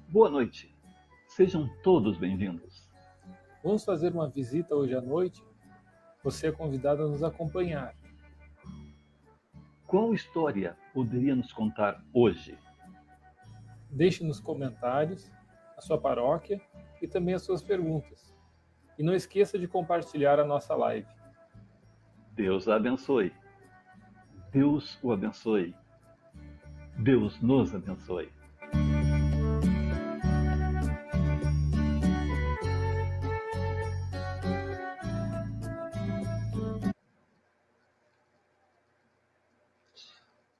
Boa noite, sejam todos bem-vindos. Vamos fazer uma visita hoje à noite? Você é convidado a nos acompanhar. Qual história poderia nos contar hoje? Deixe nos comentários a sua paróquia e também as suas perguntas. E não esqueça de compartilhar a nossa live. Deus a abençoe. Deus o abençoe. Deus nos abençoe.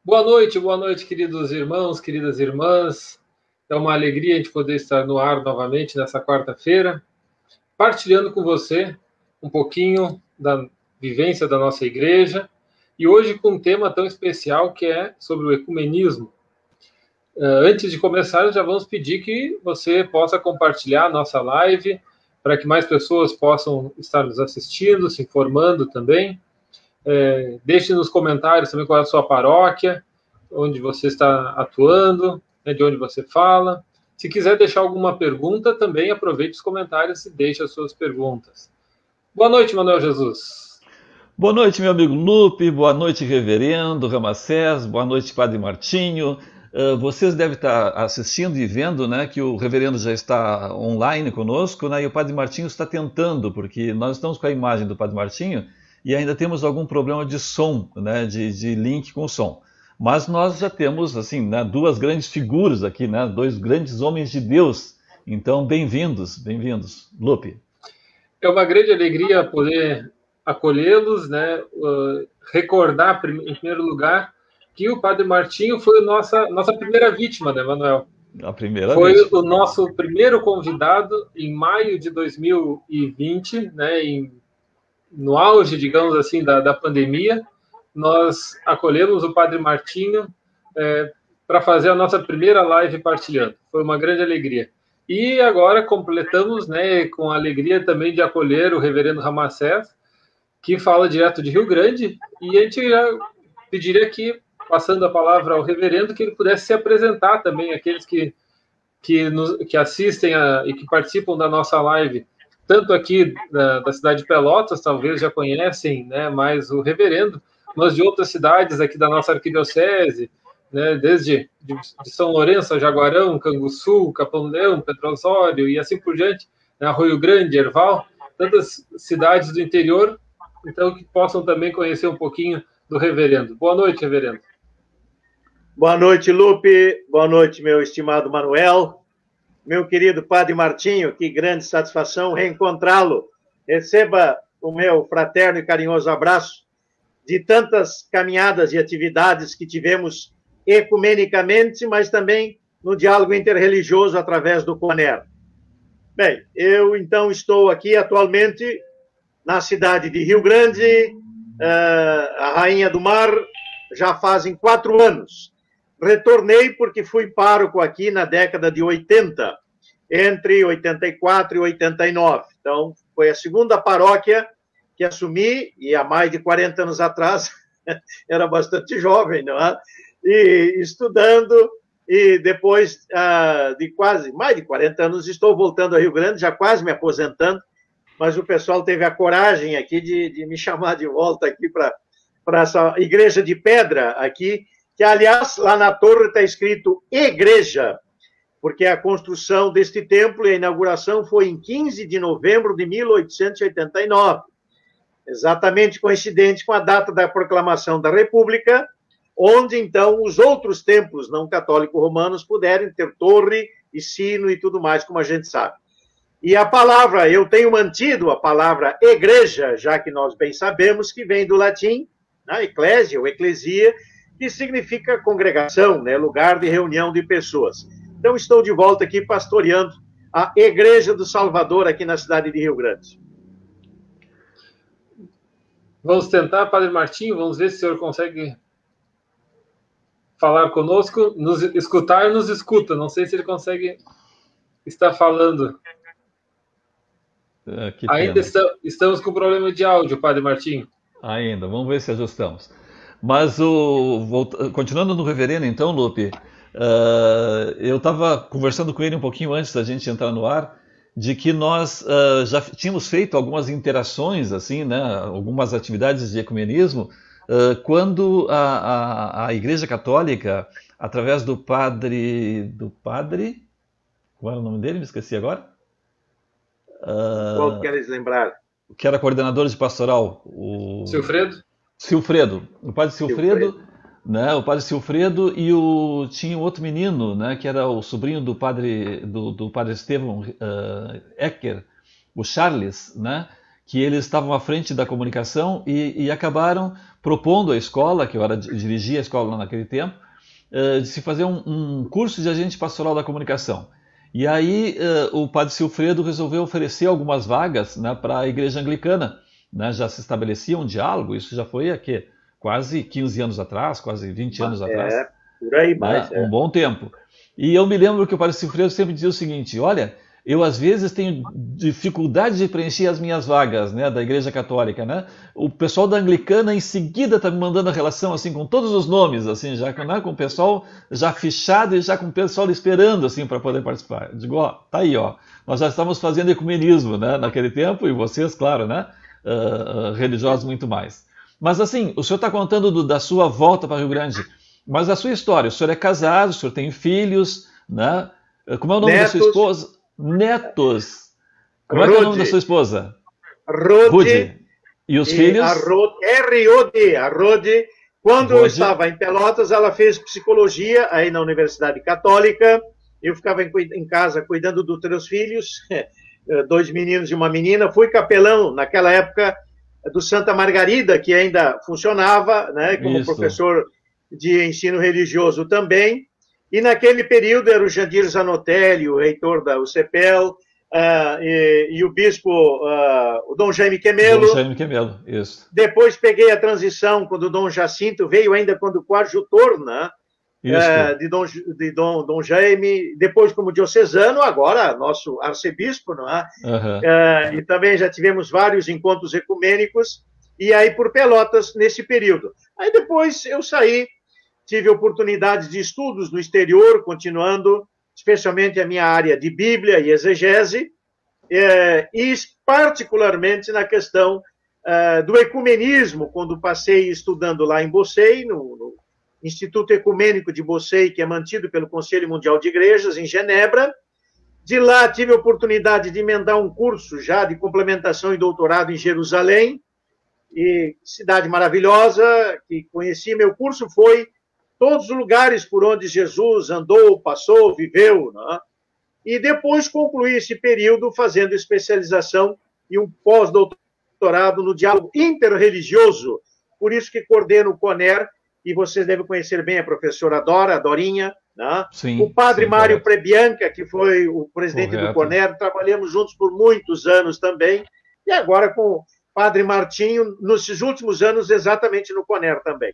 Boa noite, queridos irmãos, queridas irmãs. É uma alegria a gente poder estar no ar novamente nessa quarta-feira, partilhando com você um pouquinho da vivência da nossa igreja, e hoje com um tema tão especial que é sobre o ecumenismo. Antes de começar, já vamos pedir que você possa compartilhar a nossa live, para que mais pessoas possam estar nos assistindo, se informando também. Deixe nos comentários também qual é a sua paróquia, onde você está atuando, de onde você fala. Se quiser deixar alguma pergunta, também aproveite os comentários e deixe as suas perguntas. Boa noite, Manuel Jesus. Boa noite, meu amigo Lupe, boa noite, reverendo Ramacés, boa noite, Padre Martinho. Vocês devem estar assistindo e vendo, né, que o reverendo já está online conosco, né, e o Padre Martinho está tentando, porque nós estamos com a imagem do Padre Martinho, e ainda temos algum problema de som, né, de link com o som. Mas nós já temos, assim, né, duas grandes figuras aqui, né, dois grandes homens de Deus. Então, bem-vindos, Lupe. É uma grande alegria poder acolhê-los, né, recordar, em primeiro lugar, que o Padre Martinho foi a nossa primeira vítima, né, Manuel? A primeira foi vítima. O nosso primeiro convidado em maio de 2020, né, no auge, digamos assim, da pandemia. Nós acolhemos o Padre Martinho para fazer a nossa primeira live partilhando. Foi uma grande alegria. E agora completamos, né, com a alegria também de acolher o reverendo Ramacés, que fala direto de Rio Grande, e a gente já pediria aqui, passando a palavra ao reverendo, que ele pudesse se apresentar também, aqueles que assistem e que participam da nossa live, tanto aqui da cidade de Pelotas, talvez já conhecem, né, mais o reverendo, mas de outras cidades aqui da nossa arquidiocese, né, desde de São Lourenço, Jaguarão, Canguçu, Capão Leão, Pedro Osório e assim por diante, né, Arroio Grande, Erval, tantas cidades do interior, então que possam também conhecer um pouquinho do reverendo. Boa noite, reverendo. Boa noite, Lupe. Boa noite, meu estimado Manuel. Meu querido Padre Martinho, que grande satisfação reencontrá-lo. Receba o meu fraterno e carinhoso abraço de tantas caminhadas e atividades que tivemos ecumenicamente, mas também no diálogo interreligioso através do CONER. Bem, eu então estou aqui atualmente na cidade de Rio Grande, a Rainha do Mar, já fazem 4 anos. Retornei porque fui pároco aqui na década de 80, entre 84 e 89. Então, foi a segunda paróquia que assumi, e há mais de 40 anos atrás, era bastante jovem, não é? E estudando, e depois de quase mais de 40 anos, estou voltando a Rio Grande, já quase me aposentando, mas o pessoal teve a coragem aqui de me chamar de volta aqui para essa igreja de pedra aqui, que, aliás, lá na torre está escrito igreja, porque a construção deste templo e a inauguração foi em 15 de novembro de 1889. exatamente coincidente com a data da proclamação da República, onde, então, os outros templos não católico-romanos puderem ter torre e sino e tudo mais, como a gente sabe. E a palavra, eu tenho mantido a palavra igreja, já que nós bem sabemos que vem do latim, né, ecclesia ou eclesia, que significa congregação, né, lugar de reunião de pessoas. Então, estou de volta aqui pastoreando a Igreja do Salvador aqui na cidade de Rio Grande. Vamos tentar, Padre Martinho, vamos ver se o senhor consegue falar conosco, nos escutar e nos escuta. Não sei se ele consegue estar falando. Ainda estamos com problema de áudio, Padre Martinho. Ainda, vamos ver se ajustamos. Mas, continuando no reverendo, então, Lupe, eu estava conversando com ele um pouquinho antes da gente entrar no ar, de que nós já tínhamos feito algumas interações, assim, né, algumas atividades de ecumenismo, quando a Igreja Católica, através do padre... Qual era o nome dele? Me esqueci agora. Qual queres lembrar? Que era coordenador de pastoral. Silfredo, o padre Silfredo, né? O padre Silfredo e tinha um outro menino, né? Que era o sobrinho do padre Estevão Ecker, o Charles, né? Que eles estavam à frente da comunicação e acabaram propondo à escola, que eu dirigia a escola lá naquele tempo, de se fazer um curso de agente pastoral da comunicação. E aí o padre Silfredo resolveu oferecer algumas vagas, né, para a igreja anglicana. Né, já se estabelecia um diálogo, isso já foi aqui, quase 15 anos atrás, quase 20 anos atrás. Por aí mais. Um bom tempo. E eu me lembro que o padre Silfredo sempre dizia o seguinte: olha, eu às vezes tenho dificuldade de preencher as minhas vagas, né, da Igreja Católica, né? O pessoal da Anglicana em seguida está me mandando a relação assim com todos os nomes, assim, já né, com o pessoal já fichado e já com o pessoal esperando assim para poder participar. Eu digo, ó, tá aí, ó, nós já estamos fazendo ecumenismo, né, naquele tempo, e vocês, claro, né, religiosos muito mais. Mas assim, o senhor está contando da sua volta para Rio Grande, mas a sua história, o senhor é casado, o senhor tem filhos, né? Como é o nome da sua esposa? Netos. Como é que é o nome da sua esposa? Rude. E os filhos? A Rode. Quando eu estava em Pelotas, ela fez psicologia aí na Universidade Católica. Eu ficava em casa cuidando dos 3 filhos, 2 meninos e uma menina. Fui capelão naquela época do Santa Margarida, que ainda funcionava, né, como professor de ensino religioso também. E naquele período era o Jandir Zanotelli, o reitor da UCPEL, e o bispo, o Dom Jaime Quemelo. Dom Jaime Quemelo, isso. Depois peguei a transição, quando o Dom Jacinto veio ainda como coadjutor, né, de Dom Jaime, depois como diocesano, agora nosso arcebispo, não é? E também já tivemos vários encontros ecumênicos, e aí por Pelotas nesse período. Aí depois eu saí, tive oportunidades de estudos no exterior, continuando, especialmente a minha área de Bíblia e exegese, e particularmente na questão do ecumenismo, quando passei estudando lá em Bossey, no Instituto Ecumênico de Bossey, que é mantido pelo Conselho Mundial de Igrejas, em Genebra. De lá tive a oportunidade de emendar um curso já de complementação e doutorado em Jerusalém, e cidade maravilhosa, que conheci. Meu curso foi todos os lugares por onde Jesus andou, passou, viveu, né? E depois concluí esse período fazendo especialização e um pós-doutorado no diálogo interreligioso, por isso que coordeno o CONER, e vocês devem conhecer bem a professora Dora, a Dorinha, né? Sim, o padre Mário Prebianca, que foi o presidente do CONER, trabalhamos juntos por muitos anos também, e agora com o padre Martinho, nesses últimos anos, exatamente no CONER também.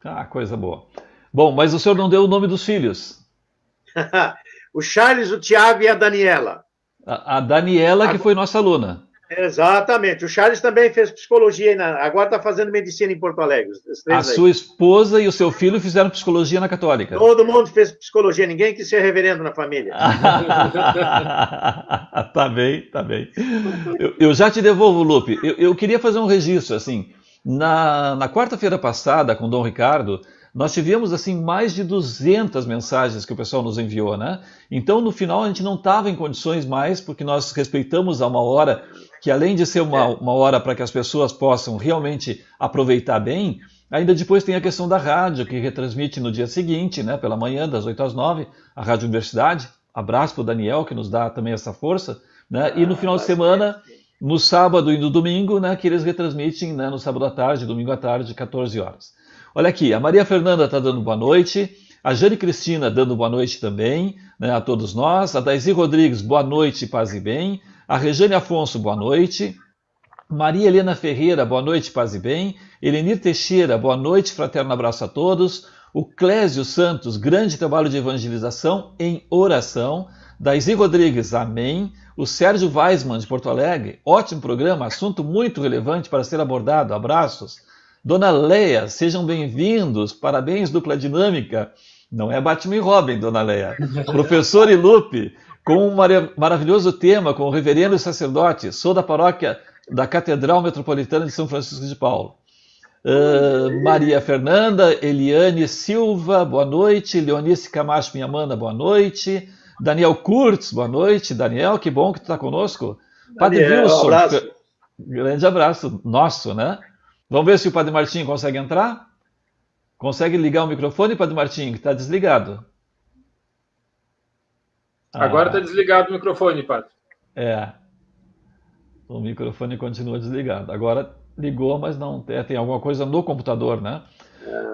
Ah, coisa boa. Bom, mas o senhor não deu o nome dos filhos. O Charles, o Tiago e a Daniela. A Daniela, que foi nossa aluna. Exatamente. O Charles também fez psicologia, agora está fazendo medicina em Porto Alegre. A sua esposa e o seu filho fizeram psicologia na Católica. Todo mundo fez psicologia, ninguém quis ser reverendo na família. Tá bem, tá bem. Eu já te devolvo, Lupe. Eu queria fazer um registro, assim. Na quarta-feira passada, com o Dom Ricardo, nós tivemos assim mais de 200 mensagens que o pessoal nos enviou, né? Então, no final, a gente não estava em condições mais, porque nós respeitamos a uma hora que além de ser uma hora para que as pessoas possam realmente aproveitar bem, ainda depois tem a questão da rádio, que retransmite no dia seguinte, né, pela manhã, das 8 às 9, a Rádio Universidade. Abraço para o Daniel, que nos dá também essa força. Né? E no final de semana, no sábado e no domingo, né, que eles retransmitem, né, no sábado à tarde, domingo à tarde, 14 horas. Olha aqui, a Maria Fernanda está dando boa noite, a Jane Cristina dando boa noite também, né, a todos nós, a Daisy Rodrigues, boa noite, paz e bem, a Regiane Afonso, boa noite, Maria Helena Ferreira, boa noite, paz e bem, Elenir Teixeira, boa noite, fraterno abraço a todos, o Clésio Santos, grande trabalho de evangelização em oração, Daisy Rodrigues, amém, o Sérgio Weisman, de Porto Alegre, ótimo programa, assunto muito relevante para ser abordado, abraços. Dona Leia, sejam bem-vindos, parabéns, dupla dinâmica. Não é Batman e Robin, Dona Leia. Professor Ilupe, com um maravilhoso tema, com o reverendo e sacerdote, sou da paróquia da Catedral Metropolitana de São Francisco de Paulo. Maria Fernanda, Eliane Silva, boa noite. Leonice Camacho, minha mana, boa noite. Daniel Kurtz, boa noite. Daniel, que bom que tu está conosco. Padre Wilson, um abraço. Grande abraço nosso, né? Vamos ver se o Padre Martinho consegue entrar? Consegue ligar o microfone, Padre Martinho, que está desligado. Agora está desligado o microfone, Padre. O microfone continua desligado. Agora ligou, mas não tem alguma coisa no computador, né?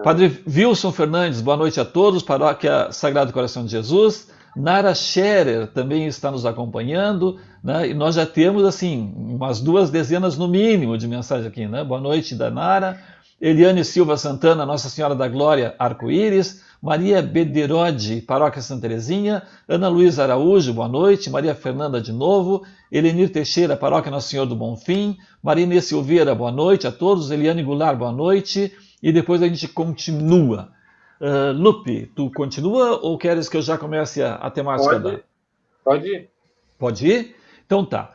Padre Wilson Fernandes, boa noite a todos. Paróquia Sagrado Coração de Jesus. Nara Scherer também está nos acompanhando, né? E nós já temos assim umas 2 dezenas no mínimo de mensagens aqui, né? Boa noite da Nara, Eliane Silva Santana, Nossa Senhora da Glória, Arco-Íris, Maria Bederode, Paróquia Santa Terezinha, Ana Luísa Araújo, boa noite, Maria Fernanda de novo, Elenir Teixeira, Paróquia Nosso Senhor do Bonfim, Marinê Silveira, boa noite a todos, Eliane Goulart, boa noite, e depois a gente continua. Lupe, tu continua ou queres que eu já comece a temática? Pode ir. Pode ir? Então tá.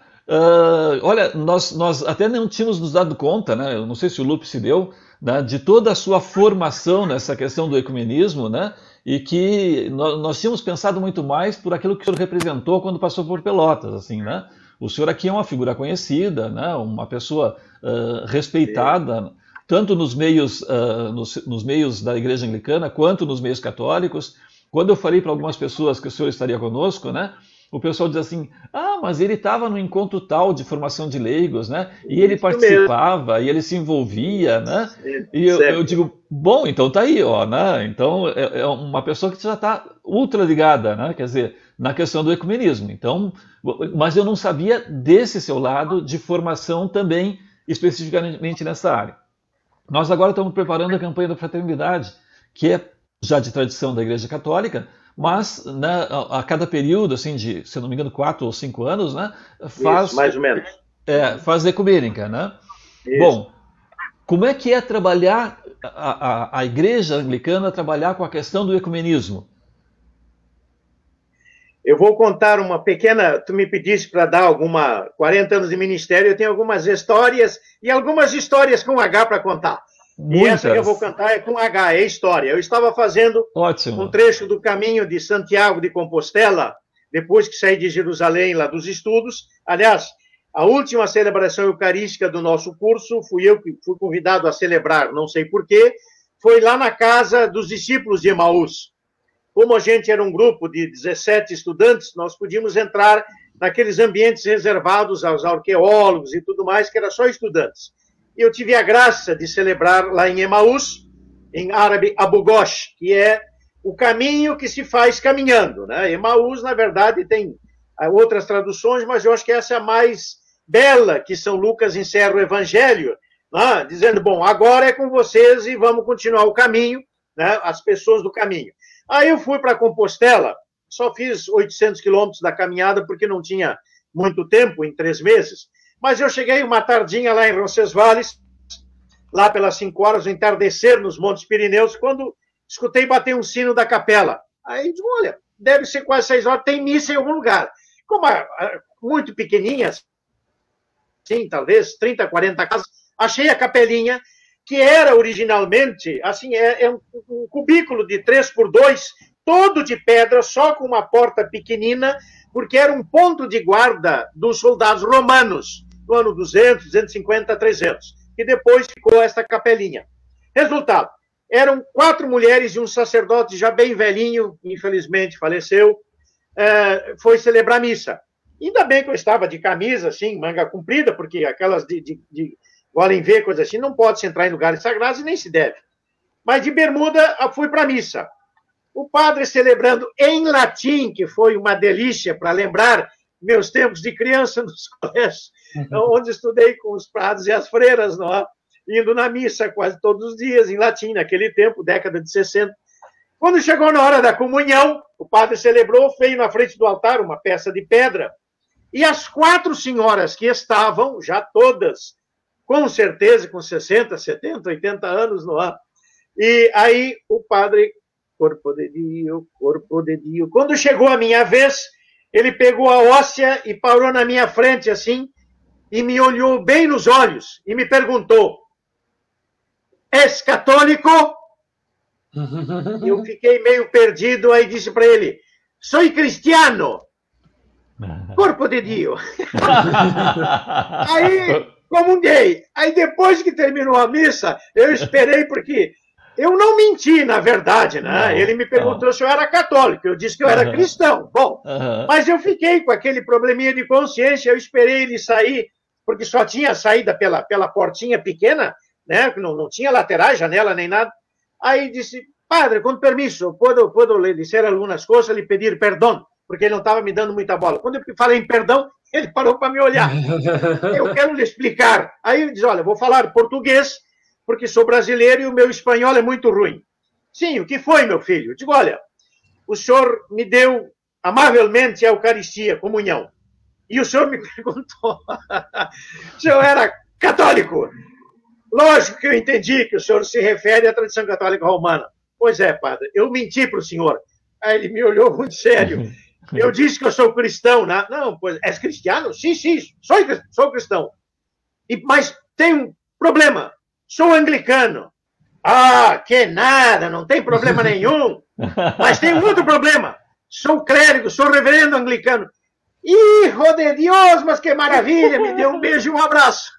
Olha, nós até não tínhamos nos dado conta, né? Eu não sei se o Lupe se deu, né, de toda a sua formação nessa questão do ecumenismo, né? E que nós tínhamos pensado muito mais por aquilo que o senhor representou quando passou por Pelotas, assim, né? O senhor aqui é uma figura conhecida, né? Uma pessoa respeitada, tanto nos meios, nos meios da Igreja Anglicana, quanto nos meios católicos. Quando eu falei para algumas pessoas que o senhor estaria conosco, né, o pessoal diz assim, mas ele estava no encontro tal de formação de leigos, né, e ele participava, e ele se envolvia, né, e eu digo, bom, então tá aí, ó, né, então é uma pessoa que já está ultra ligada, né, quer dizer, na questão do ecumenismo. Então, mas eu não sabia desse seu lado de formação também, especificamente nessa área. Nós agora estamos preparando a campanha da fraternidade, que é já de tradição da Igreja Católica, mas né, a cada período, assim, de, se não me engano, 4 ou 5 anos, né, faz... Isso, mais ou menos. Faz ecumênica, né? Isso. Bom, como é que é trabalhar, a Igreja Anglicana trabalhar com a questão do ecumenismo? Eu vou contar uma pequena... Tu me pediste para dar 40 anos de ministério, eu tenho algumas histórias, e algumas histórias com H para contar. Muitas. E essa que eu vou cantar é com H, é história. Eu estava fazendo um trecho do caminho de Santiago de Compostela, depois que saí de Jerusalém, lá dos estudos. Aliás, a última celebração eucarística do nosso curso, fui eu que fui convidado a celebrar, não sei porquê, foi lá na casa dos discípulos de Emaús. Como a gente era um grupo de 17 estudantes, nós podíamos entrar naqueles ambientes reservados aos arqueólogos e tudo mais, que era só estudantes. E eu tive a graça de celebrar lá em Emaús, em árabe Abu Ghosh, que é o caminho que se faz caminhando, né? Emaús, na verdade, tem outras traduções, mas eu acho que essa é a mais bela, que São Lucas encerra o Evangelho, né? Dizendo, bom, agora é com vocês e vamos continuar o caminho, né? As pessoas do caminho. Aí eu fui para Compostela, só fiz 800 quilômetros da caminhada, porque não tinha muito tempo, em 3 meses, mas eu cheguei uma tardinha lá em Roncesvalles, lá pelas 5 horas, no entardecer, nos Montes Pirineus, quando escutei bater um sino da capela. Aí, olha, deve ser quase 6 horas, tem missa em algum lugar. Como muito pequenininhas, sim, talvez 30, 40 casas, achei a capelinha, que era originalmente, assim, um cubículo de 3x2, todo de pedra, só com uma porta pequenina, porque era um ponto de guarda dos soldados romanos. no ano 200, 250, 300, e depois ficou esta capelinha. Resultado, eram 4 mulheres e um sacerdote já bem velhinho, infelizmente faleceu, foi celebrar a missa. Ainda bem que eu estava de camisa, assim, manga comprida, porque aquelas de golem ver, coisa assim, não pode se entrar em lugares sagrados e nem se deve. Mas de bermuda, fui para a missa. O padre celebrando em latim, que foi uma delícia para lembrar meus tempos de criança nos colégios, onde estudei com os padres e as freiras, não é? Indo na missa quase todos os dias, em latim, naquele tempo, década de 60. Quando chegou na hora da comunhão, o padre celebrou, fez na frente do altar uma peça de pedra, e as 4 senhoras que estavam, já todas, com certeza, com 60, 70, 80 anos, não é? E aí o padre, corpo de Dio, corpo de Dio. Quando chegou a minha vez, ele pegou a hóstia e parou na minha frente assim, e me olhou bem nos olhos e me perguntou: "És católico?" Eu fiquei meio perdido, aí disse para ele: "Sou cristiano." Corpo de Dio. Aí comunguei. Aí depois que terminou a missa, eu esperei, porque eu não menti, na verdade, né? Não, ele me perguntou se eu era católico, eu disse que eu era cristão. Bom, mas eu fiquei com aquele probleminha de consciência, eu esperei ele sair, porque só tinha saída pela portinha pequena, né? Não tinha laterais, janela, nem nada. Aí disse: "Padre, com permisso, puedo lhe dizer algumas coisas, lhe pedir perdão", porque ele não estava me dando muita bola. Quando eu falei em perdão, ele parou para me olhar. Eu quero lhe explicar. Aí ele diz: "Olha, vou falar português, porque sou brasileiro e o meu espanhol é muito ruim." "Sim, o que foi, meu filho?" Eu digo: "Olha, o senhor me deu amavelmente a Eucaristia, comunhão. E o senhor me perguntou se eu era católico. Lógico que eu entendi que o senhor se refere à tradição católica romana." "Pois é, padre, eu menti para o senhor." Aí ele me olhou muito sério. "Eu disse que eu sou cristão." "Não, pois, és cristiano?" "Sim, sou cristão. Mas tem um problema. Sou anglicano." "Ah, que nada, não tem problema nenhum. Mas tem um outro problema. Sou clérigo, sou reverendo anglicano." "Hijo de Deus, mas que maravilha!" Me deu um beijo e um abraço.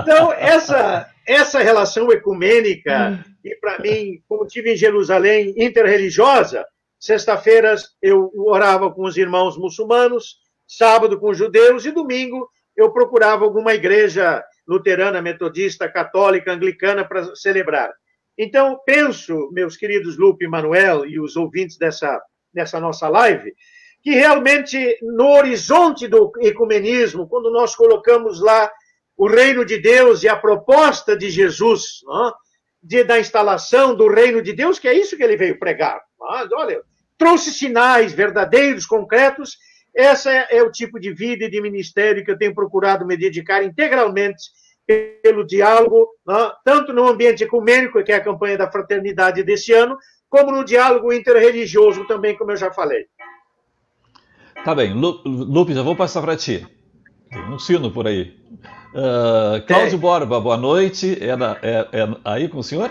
Então, essa relação ecumênica, e para mim, como tive em Jerusalém, interreligiosa, sexta-feiras eu orava com os irmãos muçulmanos, sábado com os judeus, e domingo eu procurava alguma igreja luterana, metodista, católica, anglicana para celebrar. Então, penso, meus queridos Lupe e Manuel e os ouvintes dessa nossa live, que realmente no horizonte do ecumenismo, quando nós colocamos lá o reino de Deus e a proposta de Jesus, da instalação do reino de Deus, que é isso que ele veio pregar. Mas, olha, trouxe sinais verdadeiros, concretos. Esse é o tipo de vida e de ministério que eu tenho procurado me dedicar integralmente pelo diálogo, tanto no ambiente ecumênico, que é a campanha da fraternidade desse ano, como no diálogo interreligioso também, como eu já falei. Tá bem, Lupe, já vou passar para ti. Tem um sino por aí. Cláudio Borba, boa noite. É aí com o senhor?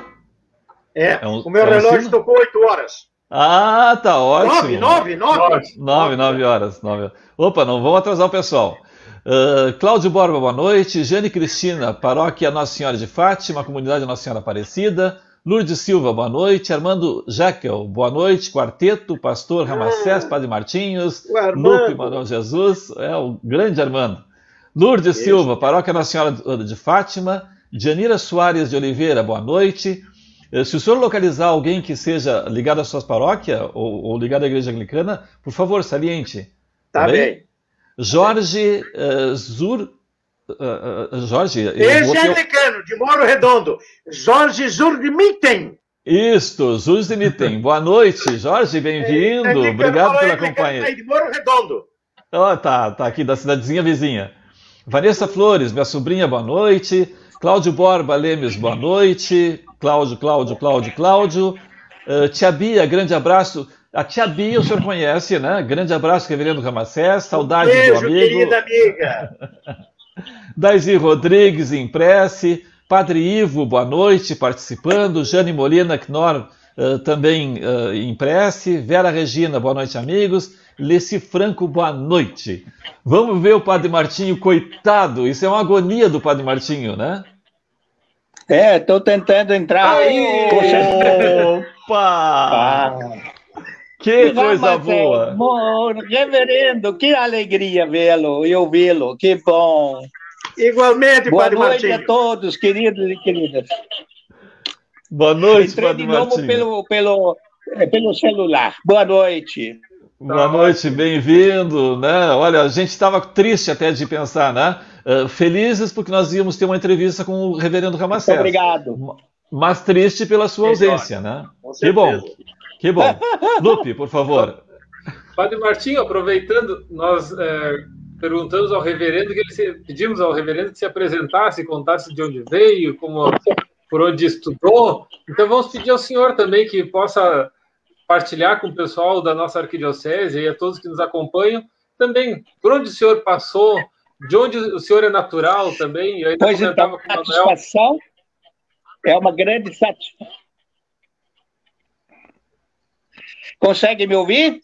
O meu relógio tocou 8 horas. Ah, tá ótimo. 9 horas. Opa, não vamos atrasar o pessoal. Cláudio Borba, boa noite. Jane Cristina, paróquia Nossa Senhora de Fátima, comunidade Nossa Senhora Aparecida. Lourdes Silva, boa noite. Armando Jekyll, boa noite. Quarteto, pastor Ramacés, Padre Martinhos, Lupe, Manuel Jesus, o grande Armando. Lourdes Silva, paróquia Nossa Senhora de Fátima. Janira Soares de Oliveira, boa noite. Se o senhor localizar alguém que seja ligado à sua paróquia ou ligado à igreja anglicana, por favor, saliente. Tá bem. Jorge Esse é anglicano, de Moro Redondo. Jorge Zurgmitten. Isto, Zurgmitten. Boa noite, Jorge, bem-vindo. Obrigado pela companhia. De Moro Redondo. Tá aqui da cidadezinha vizinha. Vanessa Flores, minha sobrinha, boa noite. Cláudio Borba Lemes, boa noite. Cláudio. Tia Bia, grande abraço. A tia Bia o senhor conhece, né? Grande abraço, reverendo Ramacés. Saudades do amigo. Querida amiga. Daisy Rodrigues, em prece. Padre Ivo, boa noite, participando. Jane Molina Knorr, também em prece. Vera Regina, boa noite, amigos. Leci Franco, boa noite. Vamos ver o Padre Martinho, coitado. Isso é uma agonia do Padre Martinho, né? Estou tentando entrar. Opa! Que coisa boa! Reverendo, que alegria vê-lo e ouvi-lo. Que bom. Igualmente, Boa Padre noite Martinho. a todos, queridos e queridas. Boa noite, Entrei Padre de novo Martinho. pelo celular. Boa noite. Boa noite, bem-vindo, né? Olha, a gente estava triste até de pensar, né? Felizes porque nós íamos ter uma entrevista com o Reverendo Ramacés. Muito obrigado. Mas triste pela sua ausência, né? Que bom. Que bom. Lupe, por favor. Padre Martinho, aproveitando, nós perguntamos ao reverendo, pedimos ao reverendo que se apresentasse, contasse de onde veio, por onde estudou. Então vamos pedir ao senhor também que possa partilhar com o pessoal da nossa arquidiocese e a todos que nos acompanham, também por onde o senhor passou, de onde o senhor é natural também. Eu ainda pois então, a satisfação é uma grande satisfação. Consegue me ouvir?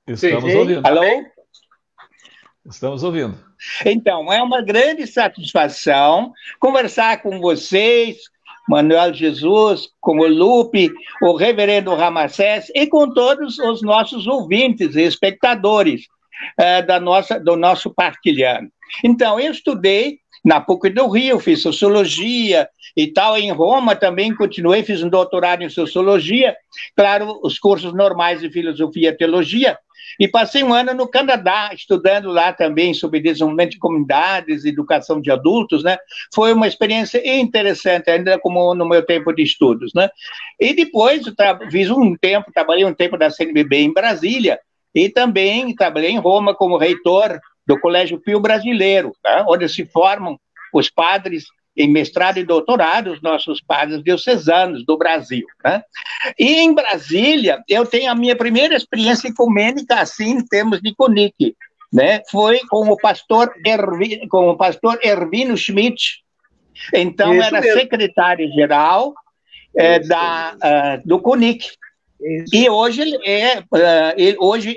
Estamos ouvindo. Alô? Estamos ouvindo. Então, é uma grande satisfação conversar com vocês, Manuel Jesus, com o Lupe, o Reverendo Ramacés e com todos os nossos ouvintes e espectadores do nosso partilhando. Então, eu estudei na PUC do Rio, fiz Sociologia e tal, em Roma também continuei, fiz um doutorado em Sociologia, claro, os cursos normais de Filosofia e Teologia, e passei um ano no Canadá, estudando lá também sobre desenvolvimento de comunidades, educação de adultos, né? Foi uma experiência interessante, ainda como no meu tempo de estudos, né? E depois trabalhei um tempo da CNBB em Brasília, e também trabalhei em Roma como reitor do Colégio Pio Brasileiro, tá? Onde se formam os padres em mestrado e doutorado, os nossos padres diocesanos do Brasil. Né? E em Brasília, eu tenho a minha primeira experiência ecumênica, assim, em termos de CONIC, né? Foi com o pastor Ervino Schmidt, então Isso era mesmo. secretário-geral do CONIC. Isso. E hoje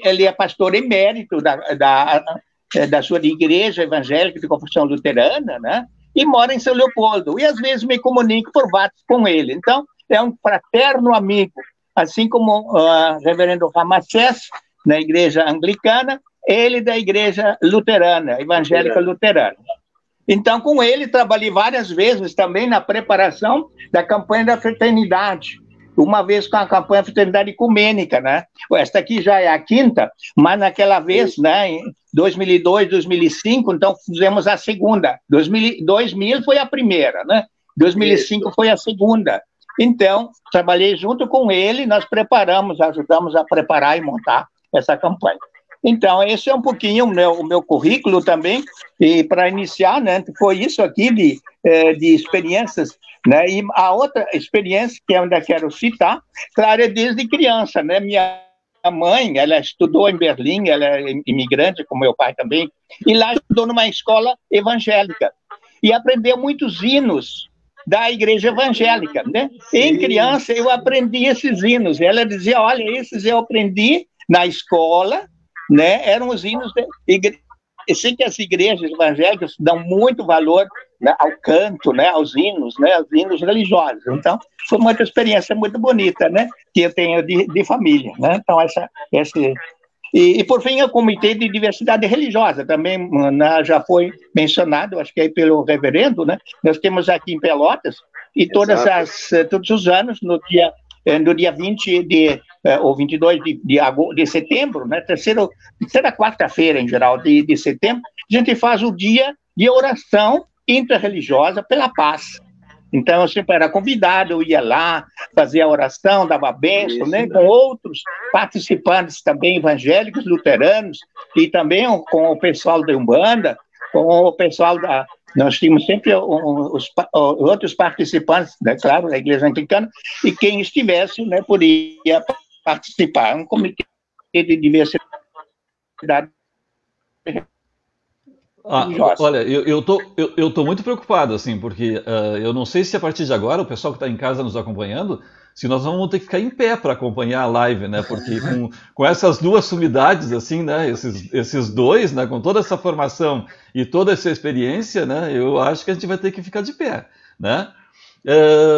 ele é pastor emérito da sua igreja evangélica de confissão luterana, né? E mora em São Leopoldo. E às vezes me comunico por WhatsApp com ele. Então, é um fraterno amigo, assim como o reverendo Ramacés, na igreja anglicana, ele da igreja luterana, evangélica luterana. Então, com ele, trabalhei várias vezes também na preparação da campanha da fraternidade. Uma vez com a campanha Fraternidade Ecumênica, né? Esta aqui já é a quinta, mas naquela vez, né, em 2002, 2005, então fizemos a segunda. 2000 foi a primeira, né? 2005 foi a segunda. Então, trabalhei junto com ele, nós ajudamos a preparar e montar essa campanha. Então, esse é um pouquinho o meu currículo também, e para iniciar, né, foi isso aqui de experiências, né, e a outra experiência que eu ainda quero citar, claro, é desde criança, né, minha mãe, ela estudou em Berlim, ela é imigrante, como meu pai também, e lá estudou numa escola evangélica, e aprendeu muitos hinos da igreja evangélica, né, em criança eu aprendi esses hinos, ela dizia, olha, esses eu aprendi na escola, né, eram os hinos da igreja. Eu sei que as igrejas evangélicas dão muito valor, né, ao canto, né, aos hinos religiosos. Então, foi uma experiência muito bonita, né, que eu tenho de família, né. Então, e por fim, o Comitê de Diversidade Religiosa também, né, já foi mencionado, acho que aí pelo reverendo, né. Nós temos aqui em Pelotas e todos os anos no dia 20 ou 22 de setembro, né, terceira quarta-feira, em geral, de setembro, a gente faz o dia de oração interreligiosa pela paz. Então, eu sempre era convidado, eu ia lá, fazia a oração, dava bênção, né, com outros participantes também evangélicos, luteranos, e também com o pessoal da Umbanda, com o pessoal nós tínhamos sempre os outros participantes, né, claro, da Igreja Anglicana, e quem estivesse, né, podia participar. Um comitê de diversidade. Olha, eu tô muito preocupado, assim, porque eu não sei se a partir de agora o pessoal que está em casa nos acompanhando se nós vamos ter que ficar em pé para acompanhar a live, né? Porque com essas duas sumidades, assim, né? Esses dois, né? Com toda essa formação e toda essa experiência, né? Eu acho que a gente vai ter que ficar de pé, né?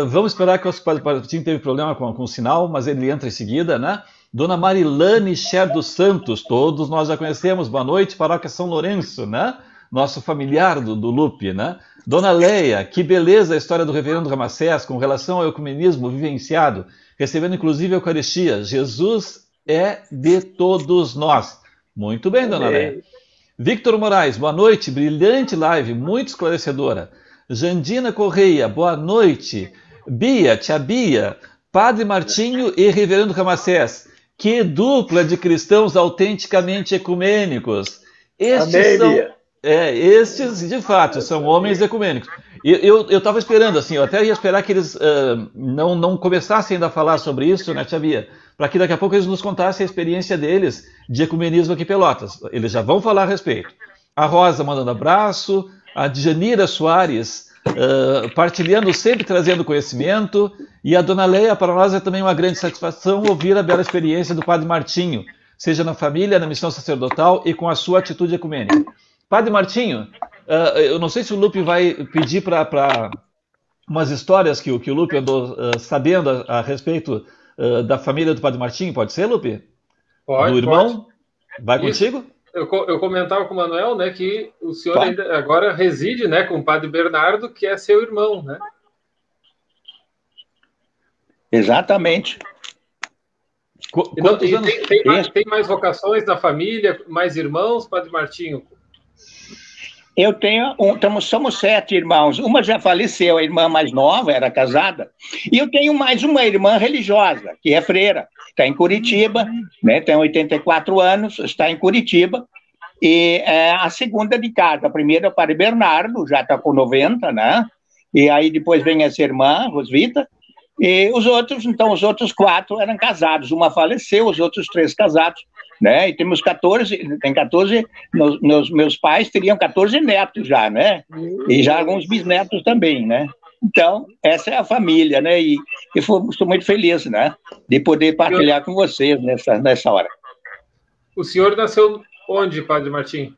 Vamos esperar que o Padre Martinho teve problema com o sinal, mas ele entra em seguida, né? Dona Marilane Cher dos Santos, todos nós já conhecemos, boa noite, Paróquia São Lourenço, né? Nosso familiar do Lupe, né? Dona Leia, que beleza a história do reverendo Ramacés com relação ao ecumenismo vivenciado, recebendo inclusive a Eucaristia. Jesus é de todos nós. Muito bem, Dona Leia. Victor Moraes, boa noite, brilhante live, muito esclarecedora. Jandina Correia, boa noite. Bia, tia Bia, Padre Martinho e reverendo Ramacés, que dupla de cristãos autenticamente ecumênicos. Estes são... Bia. Estes, de fato, são homens ecumênicos. Eu estava esperando, assim, eu até ia esperar que eles não começassem ainda a falar sobre isso, né, tia Bia? Para que daqui a pouco eles nos contassem a experiência deles de ecumenismo aqui em Pelotas. Eles já vão falar a respeito. A Rosa mandando abraço, a Djanira Soares partilhando, sempre trazendo conhecimento, e a Dona Leia, para nós é também uma grande satisfação ouvir a bela experiência do Padre Martinho, seja na família, na missão sacerdotal e com a sua atitude ecumênica. Padre Martinho, eu não sei se o Lupe vai pedir para umas histórias que o Lupe andou sabendo a respeito da família do Padre Martinho, pode ser, Lupe? Pode. Do irmão? Pode. Vai contigo? Eu comentava com o Manuel, né, que o senhor ainda agora reside, né, com o Padre Bernardo, que é seu irmão, né? Exatamente. Quantos anos? Tem mais vocações na família, mais irmãos, Padre Martinho? Eu tenho, somos 7 irmãos. Uma já faleceu, a irmã mais nova, era casada. E eu tenho mais uma irmã religiosa, que é freira, está em Curitiba, né, tem 84 anos, está em Curitiba. E a segunda de casa, a primeira é o Padre Bernardo, já está com 90, né? E aí depois vem essa irmã, Rosvita. E os outros, então, os outros 4 eram casados. Uma faleceu, os outros 3 casados. Né? E temos 14, meus pais teriam 14 netos já, né? E já alguns bisnetos também, né? Então, essa é a família, né? E estou muito feliz, né? De poder partilhar com vocês nessa hora. O senhor nasceu onde, Padre Martinho?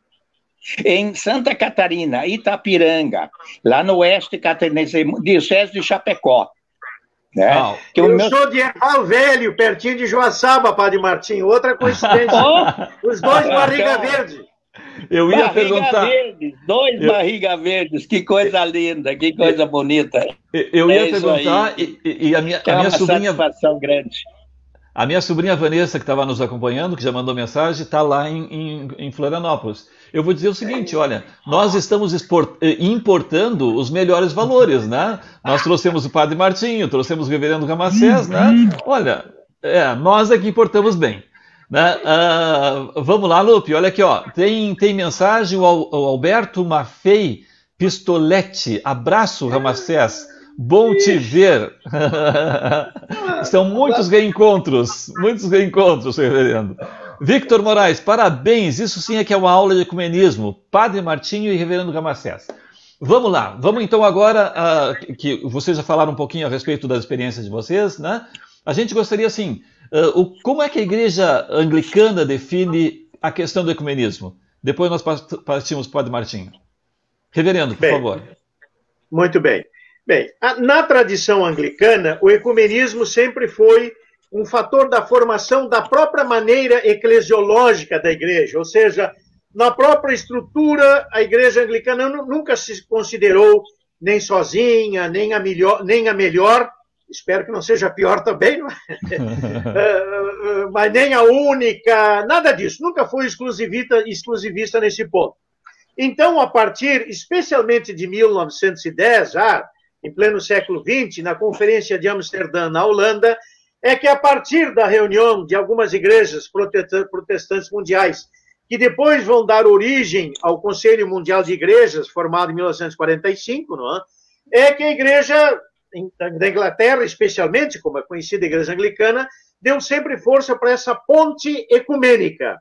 Em Santa Catarina, Itapiranga, lá no oeste catarinense, diocese de Chapecó. Né? Eu sou de Erval Velho, pertinho de Joaçaba, Padre Martinho. Outra coincidência. Os dois barriga verde. Eu ia perguntar. Dois barriga verdes, que coisa linda, que coisa bonita. Eu ia perguntar, e a minha sobrinha. Satisfação grande. A minha sobrinha Vanessa, que estava nos acompanhando, que já mandou mensagem, está lá em Florianópolis. Eu vou dizer o seguinte, olha, nós estamos importando os melhores valores, né? Nós trouxemos o Padre Martinho, trouxemos o Reverendo Ramacés, né? Olha, nós é que importamos bem. Né? Vamos lá, Lupe, olha aqui, ó. Tem mensagem, o Alberto Maffei Pistoletti. Abraço, Ramacés. Bom te ver. São muitos reencontros, reverendo. Victor Moraes, parabéns, isso sim é que é uma aula de ecumenismo. Padre Martinho e reverendo Ramacés. Vamos lá, vamos então agora, que vocês já falaram um pouquinho a respeito das experiências de vocês, né? A gente gostaria assim, como é que a igreja anglicana define a questão do ecumenismo? Depois nós partimos para o Padre Martinho. Reverendo, por favor. Muito bem. Bem, na tradição anglicana, o ecumenismo sempre foi um fator da formação da própria maneira eclesiológica da igreja, ou seja, na própria estrutura, a igreja anglicana nunca se considerou nem sozinha, nem a melhor, espero que não seja a pior também, não é? Mas nem a única, nada disso, nunca foi exclusivista nesse ponto. Então, a partir, especialmente de 1910, já em pleno século XX, na Conferência de Amsterdã, na Holanda, é que a partir da reunião de algumas igrejas protestantes mundiais, que depois vão dar origem ao Conselho Mundial de Igrejas, formado em 1945, não é que a igreja da Inglaterra, especialmente, como é conhecida a igreja anglicana, deu sempre força para essa ponte ecumênica.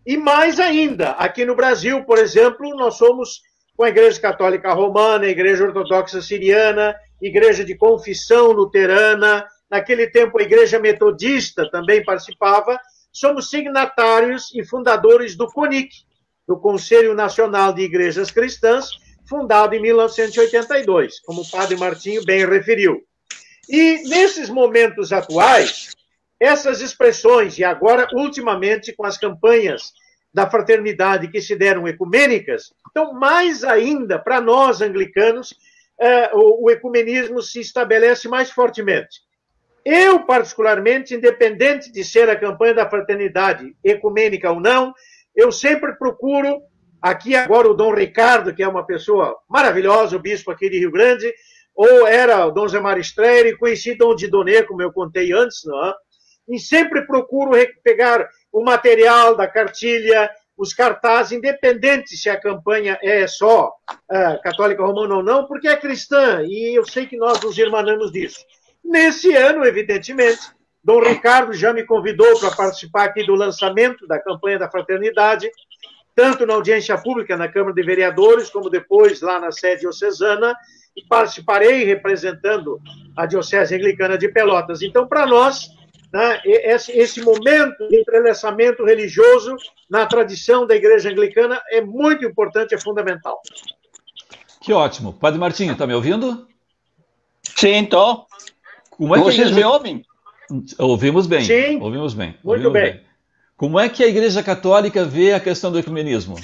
E mais ainda, aqui no Brasil, por exemplo, nós somos com a Igreja Católica Romana, a Igreja Ortodoxa Siriana, Igreja de Confissão Luterana, naquele tempo a Igreja Metodista também participava, somos signatários e fundadores do CONIC, do Conselho Nacional de Igrejas Cristãs, fundado em 1982, como o Padre Martinho bem referiu. E nesses momentos atuais, essas expressões, e agora ultimamente com as campanhas da fraternidade que se deram ecumênicas, então mais ainda para nós anglicanos, o ecumenismo se estabelece mais fortemente. Eu, particularmente, independente de ser a campanha da fraternidade ecumênica ou não, eu sempre procuro, aqui agora o Dom Ricardo, que é uma pessoa maravilhosa, o bispo aqui de Rio Grande, ou era o Dom Zé Maristreire, conheci Dom Didonê, como eu contei antes, não é? E sempre procuro pegar o material da cartilha, os cartazes, independente se a campanha é só católica romana ou não, porque é cristã, e eu sei que nós nos irmanamos disso. Nesse ano, evidentemente, Dom Ricardo já me convidou para participar aqui do lançamento da campanha da fraternidade, tanto na audiência pública na Câmara de Vereadores, como depois lá na sede diocesana, e participarei representando a Diocese Anglicana de Pelotas. Então, para nós, né, esse momento de entrelaçamento religioso na tradição da Igreja Anglicana é muito importante, é fundamental. Que ótimo. Padre Martinho, está me ouvindo? Sim, estou. Vocês me ouvem? Ouvimos bem. Sim, ouvimos bem. Muito bem. Como é que a Igreja Católica vê a questão do ecumenismo?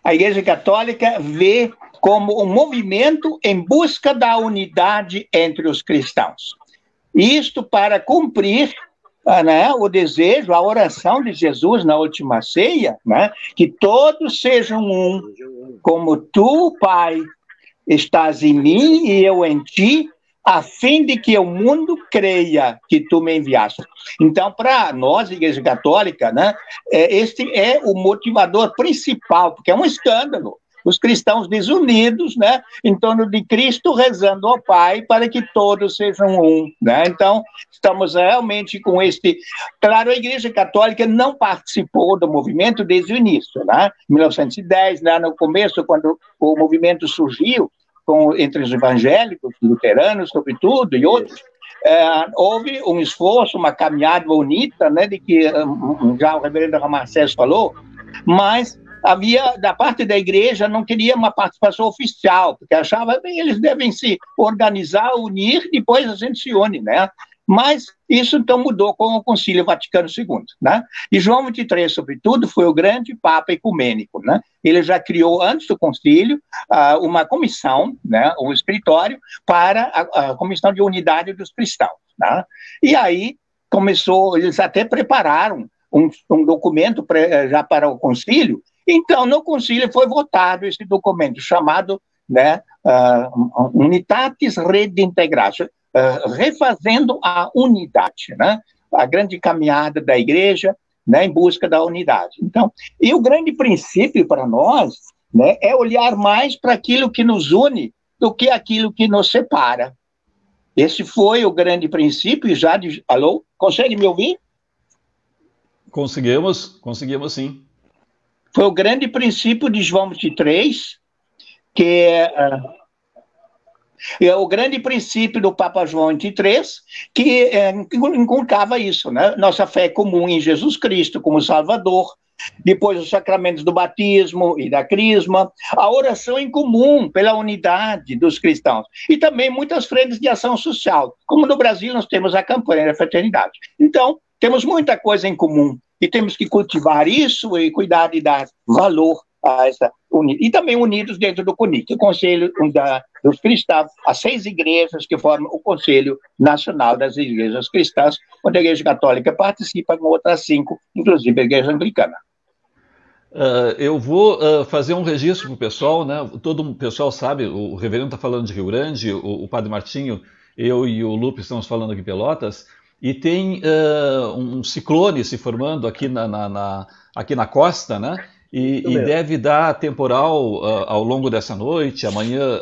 A Igreja Católica vê como um movimento em busca da unidade entre os cristãos. Isto para cumprir o desejo, a oração de Jesus na última ceia, que todos sejam um, como tu, Pai, estás em mim e eu em ti, a fim de que o mundo creia que tu me enviaste. Então, para nós, Igreja Católica, este é o motivador principal, porque é um escândalo. Os cristãos desunidos, em torno de Cristo, rezando ao Pai para que todos sejam um. Então, estamos realmente com este... Claro, a Igreja Católica não participou do movimento desde o início. Em 1910, no começo, quando o movimento surgiu, entre os evangélicos, luteranos, sobretudo, e outros, houve um esforço, uma caminhada bonita, de que já o reverendo Ramacés falou, mas havia, da parte da igreja, não queria uma participação oficial, porque achava que eles devem se organizar, unir, depois a gente se une, Mas isso então mudou com o Concílio Vaticano II, E João XXIII, sobretudo, foi o grande Papa ecumênico, Ele já criou, antes do concílio, uma comissão, um escritório, para a Comissão de Unidade dos Cristãos, E aí começou, eles até prepararam um documento já para o concílio. Então, no concílio foi votado esse documento chamado Unitatis Redintegratio, refazendo a unidade, a grande caminhada da igreja, em busca da unidade. Então, e o grande princípio para nós, é olhar mais para aquilo que nos une do que aquilo que nos separa. Esse foi o grande princípio já de... Alô? Consegue me ouvir? Conseguimos sim. Foi o grande princípio de João XXIII, que é o grande princípio do Papa João XXIII, que inculcava isso, Nossa fé comum em Jesus Cristo como Salvador, depois os sacramentos do batismo e da crisma, a oração em comum pela unidade dos cristãos, e também muitas frentes de ação social, como no Brasil nós temos a campanha da fraternidade. Então, temos muita coisa em comum, e temos que cultivar isso e cuidar de dar valor a essa unidade. E também unidos dentro do CONIC, o Conselho dos Cristãos, as 6 igrejas que formam o Conselho Nacional das Igrejas Cristãs, onde a Igreja Católica participa com outras 5, inclusive a Igreja Anglicana. Eu vou fazer um registro para o pessoal, Todo o pessoal sabe, o reverendo está falando de Rio Grande, o Padre Martinho, eu e o Lupe estamos falando aqui em Pelotas, e tem um ciclone se formando aqui aqui na costa, E deve dar temporal ao longo dessa noite, amanhã,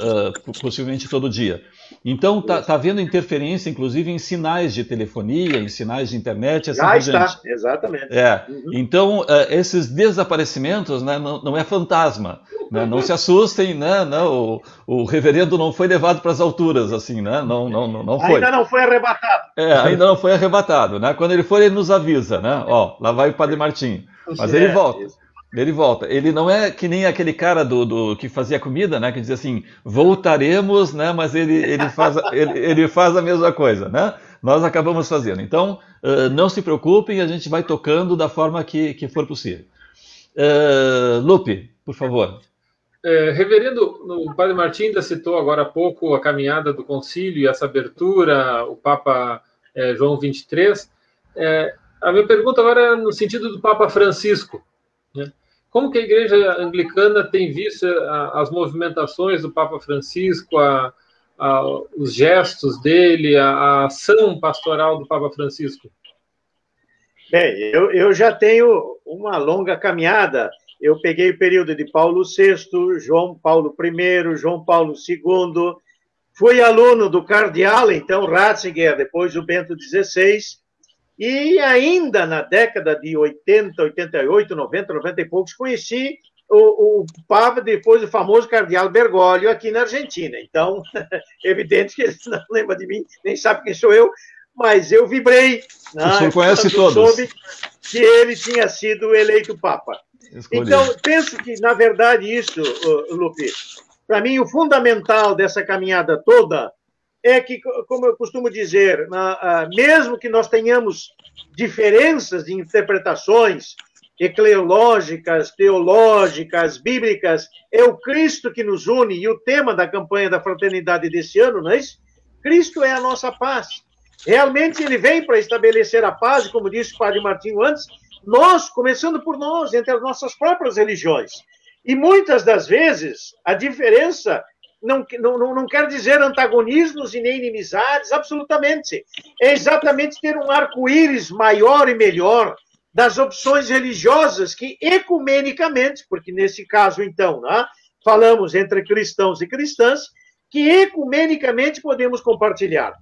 possivelmente todo dia. Então está havendo interferência, inclusive, em sinais de telefonia, em sinais de internet, assim Já por está, diante. exatamente. Então, esses desaparecimentos, né, não é fantasma. Né, não se assustem, né, não, o reverendo não foi levado para as alturas, assim, né, não foi. Ainda não foi arrebatado. Ainda não foi arrebatado. Né? Quando ele for, ele nos avisa, né? Ó, lá vai o Padre Martinho. Mas ele volta. Ele volta. Ele não é que nem aquele cara do que fazia comida, né? Que dizia assim, voltaremos, né? Mas ele faz a mesma coisa, né? Nós acabamos fazendo. Então, não se preocupem, a gente vai tocando da forma que for possível. Lupe, por favor. Reverendo, o Padre Martim ainda citou agora há pouco a caminhada do concílio e essa abertura, o Papa João XXIII. A minha pergunta agora é no sentido do Papa Francisco. Né? Como que a Igreja Anglicana tem visto as movimentações do Papa Francisco, os gestos dele, a ação pastoral do Papa Francisco? Bem, eu já tenho uma longa caminhada. Eu peguei o período de Paulo VI, João Paulo I, João Paulo II. Fui aluno do cardeal, então, Ratzinger, depois o Bento XVI. E ainda na década de 80, 88, 90, 90 e poucos, conheci o Papa, depois o famoso cardeal Bergoglio, aqui na Argentina. Então, evidente que ele não lembra de mim, nem sabe quem sou eu, mas eu vibrei. O senhor conhece todos. Soube que ele tinha sido eleito Papa. Escolhi. Então, penso que, na verdade, isso, Lupe, para mim, o fundamental dessa caminhada toda é que, como eu costumo dizer, mesmo que nós tenhamos diferenças de interpretações ecleológicas, teológicas, bíblicas, é o Cristo que nos une, e o tema da campanha da fraternidade desse ano, não é isso? Cristo é a nossa paz. Realmente ele vem para estabelecer a paz, e como disse o Padre Martinho antes, nós, começando por nós, entre as nossas próprias religiões. E muitas das vezes, a diferença não quer dizer antagonismos e nem inimizades, absolutamente. É exatamente ter um arco-íris maior e melhor das opções religiosas que ecumenicamente, porque nesse caso, então, né, falamos entre cristãos e cristãs, que ecumenicamente podemos compartilhar.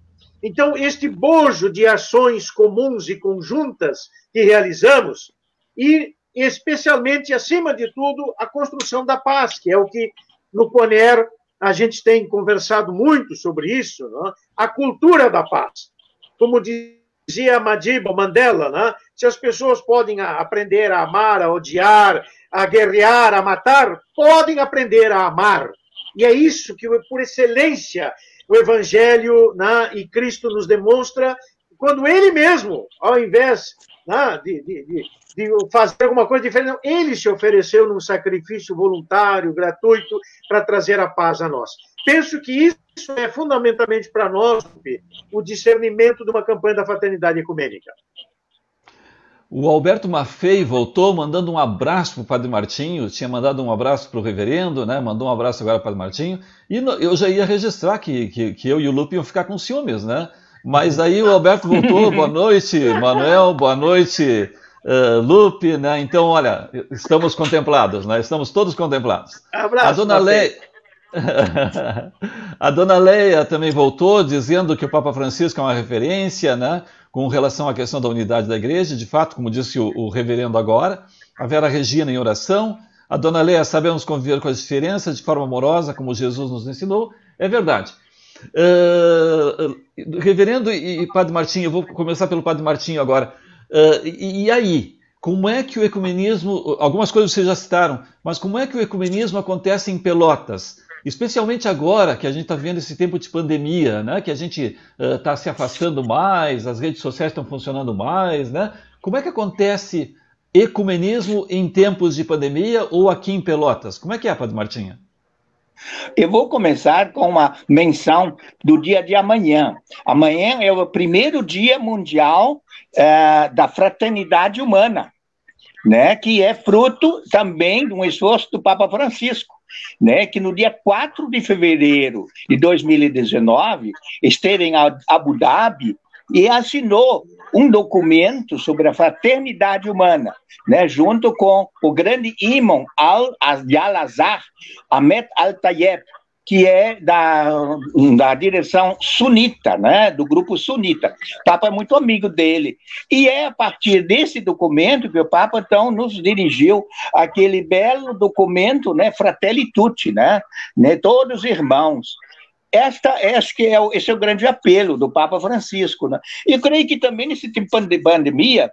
Então, este bojo de ações comuns e conjuntas que realizamos, e especialmente, acima de tudo, a construção da paz, que é o que no CONER a gente tem conversado muito sobre isso, né? A cultura da paz. Como dizia Madiba Mandela, né? Se as pessoas podem aprender a amar, a odiar, a guerrear, a matar, podem aprender a amar. E é isso que, por excelência, o Evangelho, né, e Cristo nos demonstra, quando ele mesmo, ao invés, né, de fazer alguma coisa diferente, ele se ofereceu num sacrifício voluntário, gratuito, para trazer a paz a nós. Penso que isso é fundamentalmente para nós o discernimento de uma campanha da fraternidade ecumênica. O Alberto Maffei voltou mandando um abraço para o Padre Martinho, tinha mandado um abraço para o reverendo, né? Mandou um abraço agora para o Padre Martinho, e eu já ia registrar que eu e o Lupe iam ficar com ciúmes, né? Mas aí o Alberto voltou, boa noite, Manuel, boa noite, Lupe, né? Então, olha, estamos contemplados, né? Estamos todos contemplados. Abraço, a dona Leia... A dona Leia também voltou, dizendo que o Papa Francisco é uma referência, né, com relação à questão da unidade da igreja. De fato, como disse o reverendo agora, a Vera Regina em oração. A dona Leia, sabemos conviver com as diferenças de forma amorosa, como Jesus nos ensinou. É verdade. Reverendo e Padre Martinho, eu vou começar pelo Padre Martinho agora. E aí? Como é que o ecumenismo, algumas coisas vocês já citaram, mas como é que o ecumenismo acontece em Pelotas? Especialmente agora que a gente está vendo esse tempo de pandemia, né? Que a gente está se afastando mais, as redes sociais estão funcionando mais, né? Como é que acontece ecumenismo em tempos de pandemia ou aqui em Pelotas? Como é que é, Padre Martinho? Eu vou começar com uma menção do dia de amanhã. Amanhã é o primeiro dia mundial da fraternidade humana, né? Que é fruto também de um esforço do Papa Francisco, né? Que no dia 4 de fevereiro de 2019 esteve em Abu Dhabi e assinou um documento sobre a fraternidade humana, né, junto com o grande imã de Al-Azhar, Ahmed Al-Tayeb, que é da direção sunita, né, do grupo sunita. O Papa é muito amigo dele. E é a partir desse documento que o Papa, então, nos dirigiu aquele belo documento, né, Fratelli Tutti, né, todos irmãos. Acho que esse é o grande apelo do Papa Francisco, né? E eu creio que também nesse tempo de pandemia,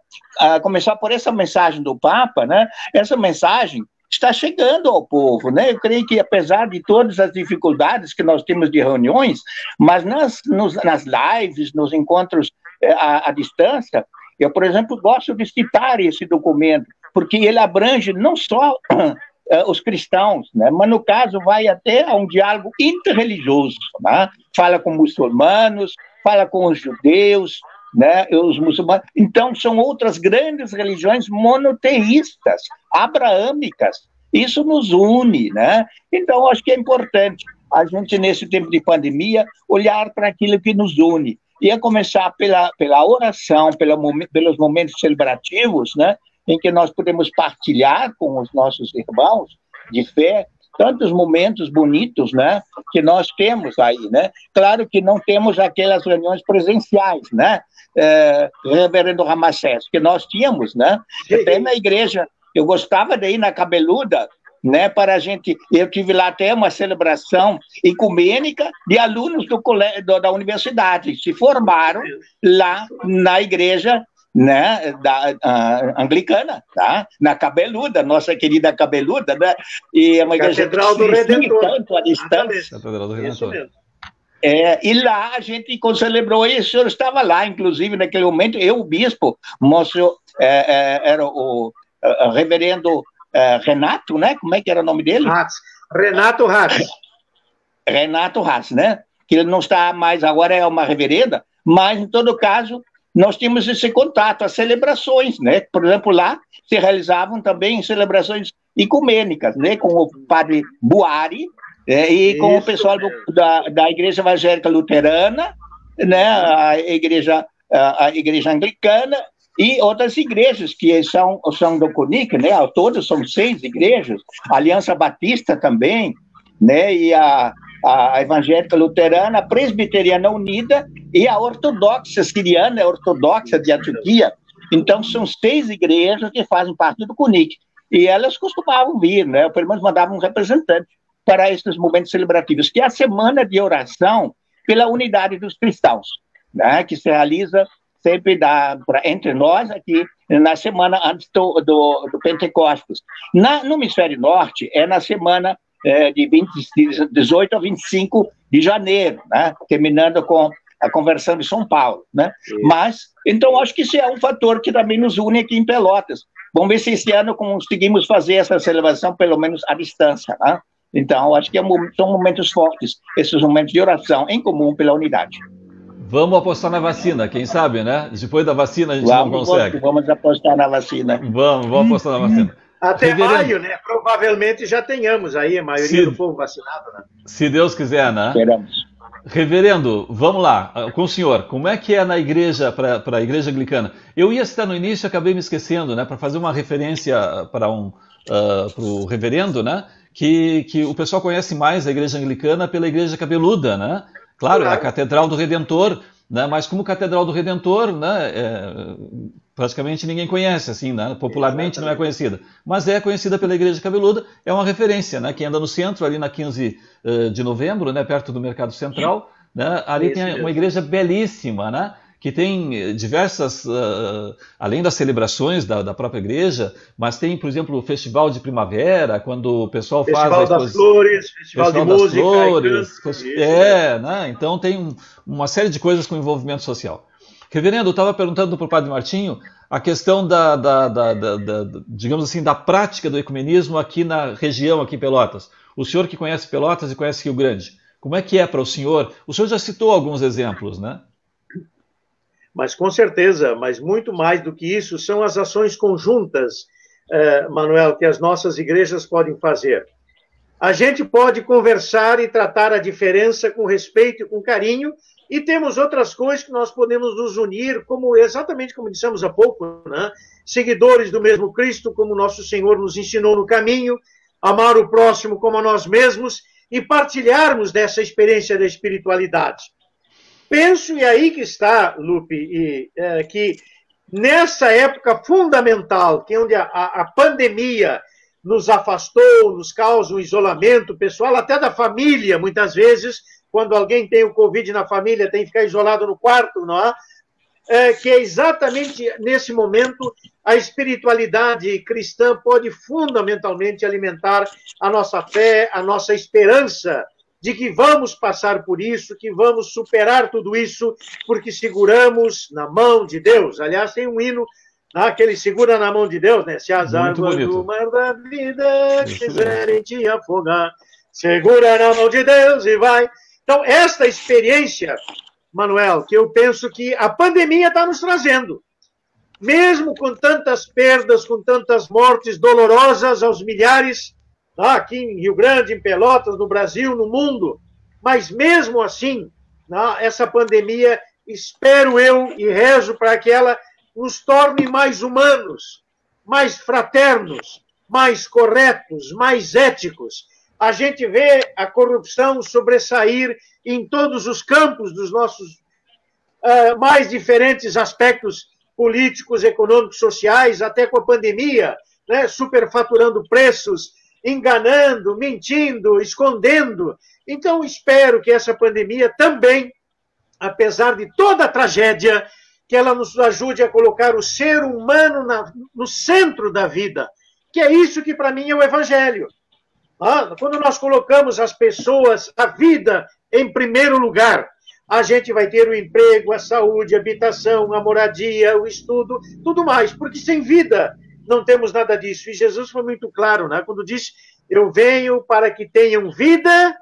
começar por essa mensagem do Papa, né? Essa mensagem está chegando ao povo, né? Eu creio que apesar de todas as dificuldades que nós temos de reuniões, mas nas lives, nos encontros à distância, eu, por exemplo, gosto de citar esse documento, porque ele abrange não só os cristãos, né? Mas no caso vai até a um diálogo interreligioso, né? Fala com muçulmanos, fala com os judeus, né? Os muçulmanos. Então são outras grandes religiões monoteístas, abraâmicas. Isso nos une, né? Então acho que é importante a gente nesse tempo de pandemia olhar para aquilo que nos une e a começar pela oração, pelos momentos celebrativos, né? Em que nós podemos partilhar com os nossos irmãos de fé tantos momentos bonitos, né, que nós temos aí, né? Claro que não temos aquelas reuniões presenciais, né, Reverendo Ramacés, que nós tínhamos, né? Até na igreja, eu gostava de ir na Cabeluda, né, para a gente, eu tive lá até uma celebração ecumênica de alunos da universidade, se formaram lá na igreja, né, anglicana, tá? Na Cabeluda, nossa querida Cabeluda, né? E é uma igreja Catedral do Redentor. Tanto à distância. Catedral do Redentor. E lá a gente celebrou, e o senhor estava lá, inclusive, naquele momento, o bispo, era o reverendo Renato, né? Como é que era o nome dele? Renato Hatz. Renato Hatz, né? Que ele não está mais, agora é uma reverenda, mas, em todo caso, nós tínhamos esse contato, as celebrações, né? Por exemplo, lá se realizavam também celebrações ecumênicas, né? Com o padre Buari e com o pessoal da Igreja Evangélica Luterana, né? A igreja Anglicana e outras igrejas que são do CONIC, né? Todas são 6 igrejas, a Aliança Batista também, né? E a Evangélica Luterana, a Presbiteriana Unida e a Ortodoxa Siriana, Ortodoxa de Antioquia. Então, são 6 igrejas que fazem parte do CONIC. E elas costumavam vir, né? Pelo menos mandavam um representante para esses momentos celebrativos, que é a Semana de Oração pela Unidade dos Cristãos, né? Que se realiza sempre entre nós aqui, na semana antes do Pentecostes. No Hemisfério Norte, é na semana de 18 a 25 de janeiro, né? Terminando com a conversão de São Paulo, né? Mas, então, acho que isso é um fator que também nos une aqui em Pelotas. Vamos ver se esse ano conseguimos fazer essa celebração, pelo menos à distância, né? Então, acho que são momentos fortes, esses momentos de oração em comum pela unidade. Vamos apostar na vacina, quem sabe, né? Depois da vacina a gente não consegue. Vamos apostar na vacina. Vamos apostar na vacina. Até maio, né? Provavelmente já tenhamos aí a maioria do povo vacinado, né? Se Deus quiser, né? Esperamos. Reverendo, vamos lá, com o senhor, como é que é na igreja, para a igreja anglicana? Eu ia citar no início, acabei me esquecendo, né? Para fazer uma referência para o reverendo, né? Que o pessoal conhece mais a igreja anglicana pela igreja cabeluda, né? Claro, é a Catedral do Redentor, né? Mas como Catedral do Redentor, né? Praticamente ninguém conhece, assim, né? Popularmente não é conhecida, mas é conhecida pela Igreja Cabeluda, é uma referência, né? Quem anda no centro, ali na 15 de novembro, né? Perto do Mercado Central, né? Ali tem uma igreja belíssima, né? Que tem diversas, além das celebrações da própria igreja, mas tem, por exemplo, o Festival de Primavera, quando o pessoal faz a exposição... Festival das Flores, Festival de Música... Flores, né? Então tem uma série de coisas com envolvimento social. Reverendo, eu estava perguntando para o Padre Martinho a questão digamos assim, da prática do ecumenismo aqui na região, aqui em Pelotas. O senhor que conhece Pelotas e conhece Rio Grande, como é que é para o senhor? O senhor já citou alguns exemplos, né? Mas com certeza, mas muito mais do que isso, são as ações conjuntas, Manuel, que as nossas igrejas podem fazer. A gente pode conversar e tratar a diferença com respeito e com carinho, e temos outras coisas que nós podemos nos unir, como exatamente como dissemos há pouco, né? Seguidores do mesmo Cristo, como nosso Senhor nos ensinou no caminho, amar o próximo como a nós mesmos, e partilharmos dessa experiência da espiritualidade. Penso, e aí que está, Lupe, que nessa época fundamental, que é onde a pandemia nos afastou, nos causa um isolamento pessoal, até da família, muitas vezes, quando alguém tem o Covid na família, tem que ficar isolado no quarto, não é? Que é exatamente nesse momento a espiritualidade cristã pode fundamentalmente alimentar a nossa fé, a nossa esperança de que vamos passar por isso, que vamos superar tudo isso, porque seguramos na mão de Deus. Aliás, tem um hino que ele segura na mão de Deus, né? Se as águas do mar da vida quiserem te afogar, segura na mão de Deus e vai. Então, esta experiência, Manuel, que eu penso que a pandemia está nos trazendo, mesmo com tantas perdas, com tantas mortes dolorosas aos milhares, aqui em Rio Grande, em Pelotas, no Brasil, no mundo, mas mesmo assim, essa pandemia, espero eu e rezo para que ela nos torne mais humanos, mais fraternos, mais corretos, mais éticos. A gente vê a corrupção sobressair em todos os campos dos nossos mais diferentes aspectos políticos, econômicos, sociais, até com a pandemia, né? Superfaturando preços, enganando, mentindo, escondendo. Então, espero que essa pandemia também, apesar de toda a tragédia, que ela nos ajude a colocar o ser humano no centro da vida, que é isso que para mim é o Evangelho. Quando nós colocamos as pessoas, a vida em primeiro lugar, a gente vai ter o emprego, a saúde, a habitação, a moradia, o estudo, tudo mais, porque sem vida não temos nada disso. E Jesus foi muito claro, né? Quando disse, eu venho para que tenham vida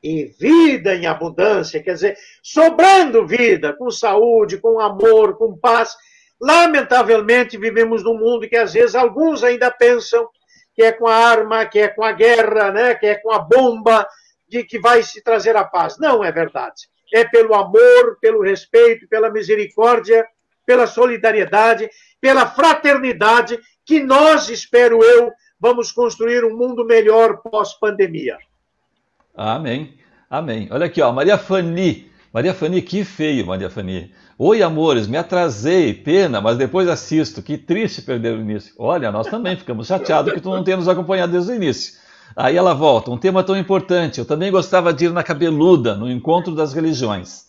e vida em abundância, quer dizer, sobrando vida, com saúde, com amor, com paz. Lamentavelmente, vivemos num mundo que às vezes alguns ainda pensam que é com a arma, que é com a guerra, né? Que é com a bomba, de que vai se trazer a paz. Não é verdade. É pelo amor, pelo respeito, pela misericórdia, pela solidariedade, pela fraternidade, que nós, espero eu, vamos construir um mundo melhor pós-pandemia. Amém, amém. Olha aqui, ó, Maria Fani, que feio, Maria Fani. Oi, amores, me atrasei, pena, mas depois assisto, que triste perder o início. Olha, nós também ficamos chateados que tu não tenha nos acompanhado desde o início. Aí ela volta, um tema tão importante, eu também gostava de ir na Cabeluda, no Encontro das Religiões.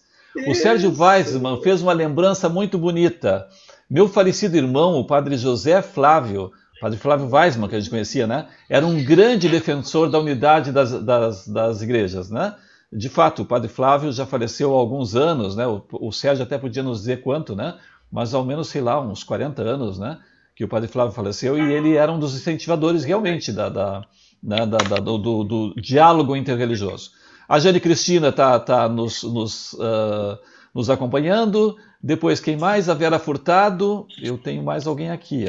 O Sérgio Weissman fez uma lembrança muito bonita. Meu falecido irmão, o padre José Flávio, padre Flávio Weissman, que a gente conhecia, né? Era um grande defensor da unidade das igrejas, né? De fato, o padre Flávio já faleceu há alguns anos, né? O Sérgio até podia nos dizer quanto, né? Mas ao menos, sei lá, uns 40 anos, né? Que o padre Flávio faleceu e ele era um dos incentivadores realmente do diálogo interreligioso. A Jane Cristina está nos acompanhando. Depois, quem mais? A Vera Furtado. Eu tenho mais alguém aqui.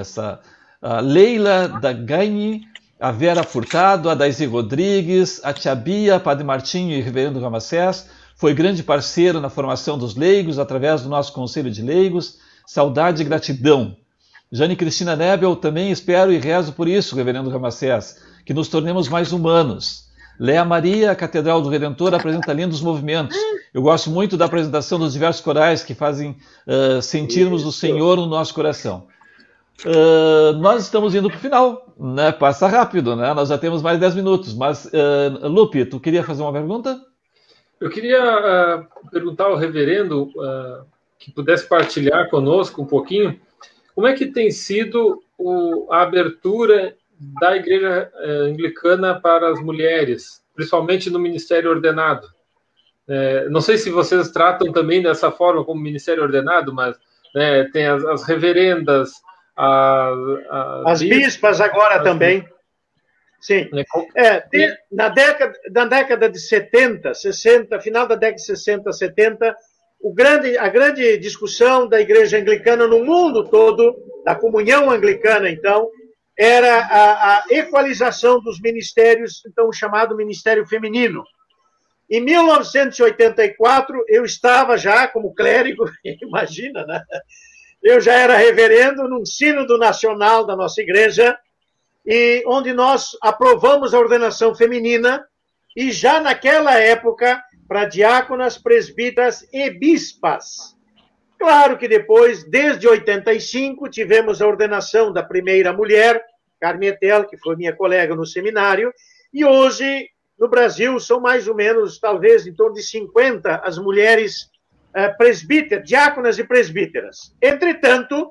A Leila da Gani, a Vera Furtado, a Daisy Rodrigues, a Tia Bia, Padre Martinho e Reverendo Ramacés. Foi grande parceiro na formação dos leigos, através do nosso Conselho de Leigos. Saudade e gratidão. Jane Cristina Nebel, também espero e rezo por isso, Reverendo Ramacés, que nos tornemos mais humanos. Léa Maria, a Catedral do Redentor, apresenta lindos movimentos. Eu gosto muito da apresentação dos diversos corais que fazem sentirmos o Senhor no nosso coração. Nós estamos indo para o final, né? Passa rápido, né? Nós já temos mais 10 minutos. Mas, Lupe, tu queria fazer uma pergunta? Eu queria perguntar ao reverendo que pudesse partilhar conosco um pouquinho como é que tem sido a abertura da Igreja Anglicana para as mulheres, principalmente no ministério ordenado. Não sei se vocês tratam também dessa forma como ministério ordenado, mas tem as reverendas, as bispas agora também. Sim. Na década de 70, 60, final da década de 60, 70, a grande discussão da Igreja Anglicana no mundo todo, da comunhão anglicana, então, era a equalização dos ministérios, então chamado Ministério Feminino. Em 1984, eu estava já como clérigo, imagina, né? Eu já era reverendo num sínodo nacional da nossa igreja, e onde nós aprovamos a ordenação feminina, e já naquela época para diáconas, presbíteras e bispas. Claro que depois, desde 85, tivemos a ordenação da primeira mulher, Carmen Etel, que foi minha colega no seminário, e hoje, no Brasil, são mais ou menos, talvez, em torno de 50 as mulheres presbíteras, diáconas e presbíteras. Entretanto,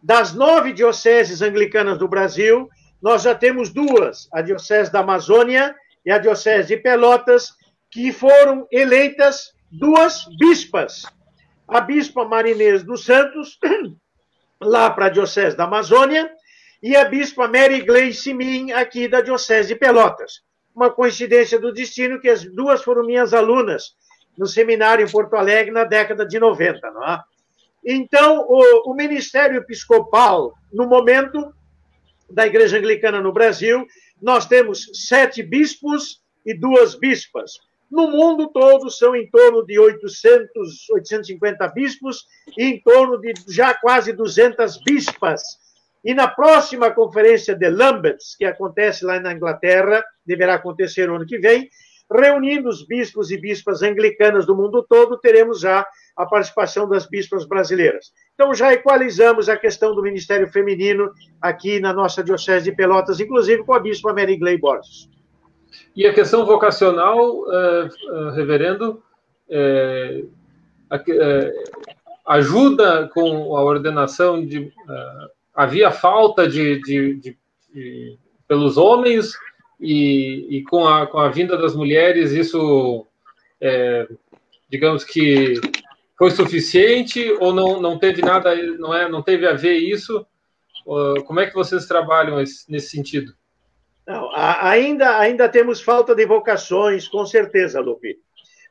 das 9 dioceses anglicanas do Brasil, nós já temos 2, a Diocese da Amazônia e a Diocese de Pelotas, que foram eleitas 2 bispas. A bispa Marinês dos Santos, lá para a Diocese da Amazônia, e a bispa Mary Gleice Min, aqui da Diocese de Pelotas. Uma coincidência do destino que as 2 foram minhas alunas no seminário em Porto Alegre na década de 90. Não é? Então, o Ministério Episcopal, no momento da Igreja Anglicana no Brasil, nós temos 7 bispos e 2 bispas. No mundo todo, são em torno de 850 bispos e em torno de já quase 200 bispas. E na próxima conferência de Lambeth, que acontece lá na Inglaterra, deverá acontecer o ano que vem, reunindo os bispos e bispas anglicanas do mundo todo, teremos já a participação das bispas brasileiras. Então, já equalizamos a questão do Ministério Feminino aqui na nossa Diocese de Pelotas, inclusive com a bispa Mary Gley Borges. E a questão vocacional, reverendo, ajuda com a ordenação de... havia falta pelos homens e com a vinda das mulheres, isso, digamos que foi suficiente ou não teve nada, não teve a ver isso? Como é que vocês trabalham nesse sentido? Não, ainda temos falta de vocações, com certeza, Lupe.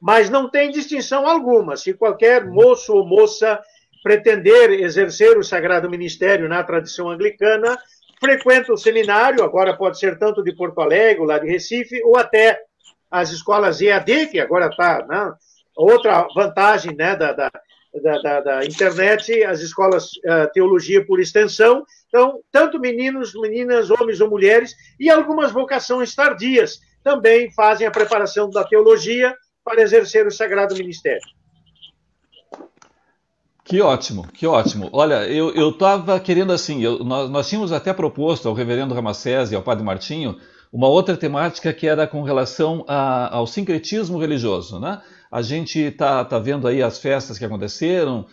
Mas não tem distinção alguma. Se qualquer moço ou moça pretender exercer o sagrado ministério na tradição anglicana, frequenta o seminário, agora pode ser tanto de Porto Alegre, lá de Recife, ou até as escolas EAD, que agora está... Né? Outra vantagem, né, da internet, as escolas teologia por extensão. Então, tanto meninos, meninas, homens ou mulheres, e algumas vocações tardias também fazem a preparação da teologia para exercer o sagrado ministério. Que ótimo, que ótimo. Olha, eu estava querendo assim, nós tínhamos até proposto ao reverendo Ramacés e ao padre Martinho uma outra temática que era com relação ao sincretismo religioso, né? A gente está vendo aí as festas que aconteceram,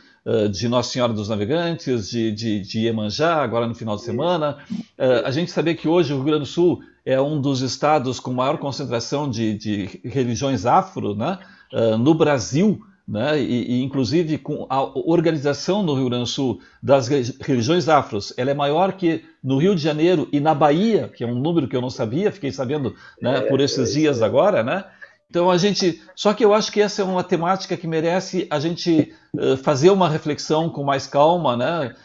de Nossa Senhora dos Navegantes, de Iemanjá, agora no final de semana. A gente sabe que hoje o Rio Grande do Sul é um dos estados com maior concentração de religiões afro, né? No Brasil, né? E inclusive com a organização no Rio Grande do Sul das religiões afros, ela é maior que no Rio de Janeiro e na Bahia, que é um número que eu não sabia, fiquei sabendo, né, por esses dias agora, né? Então só que eu acho que essa é uma temática que merece a gente fazer uma reflexão com mais calma, né?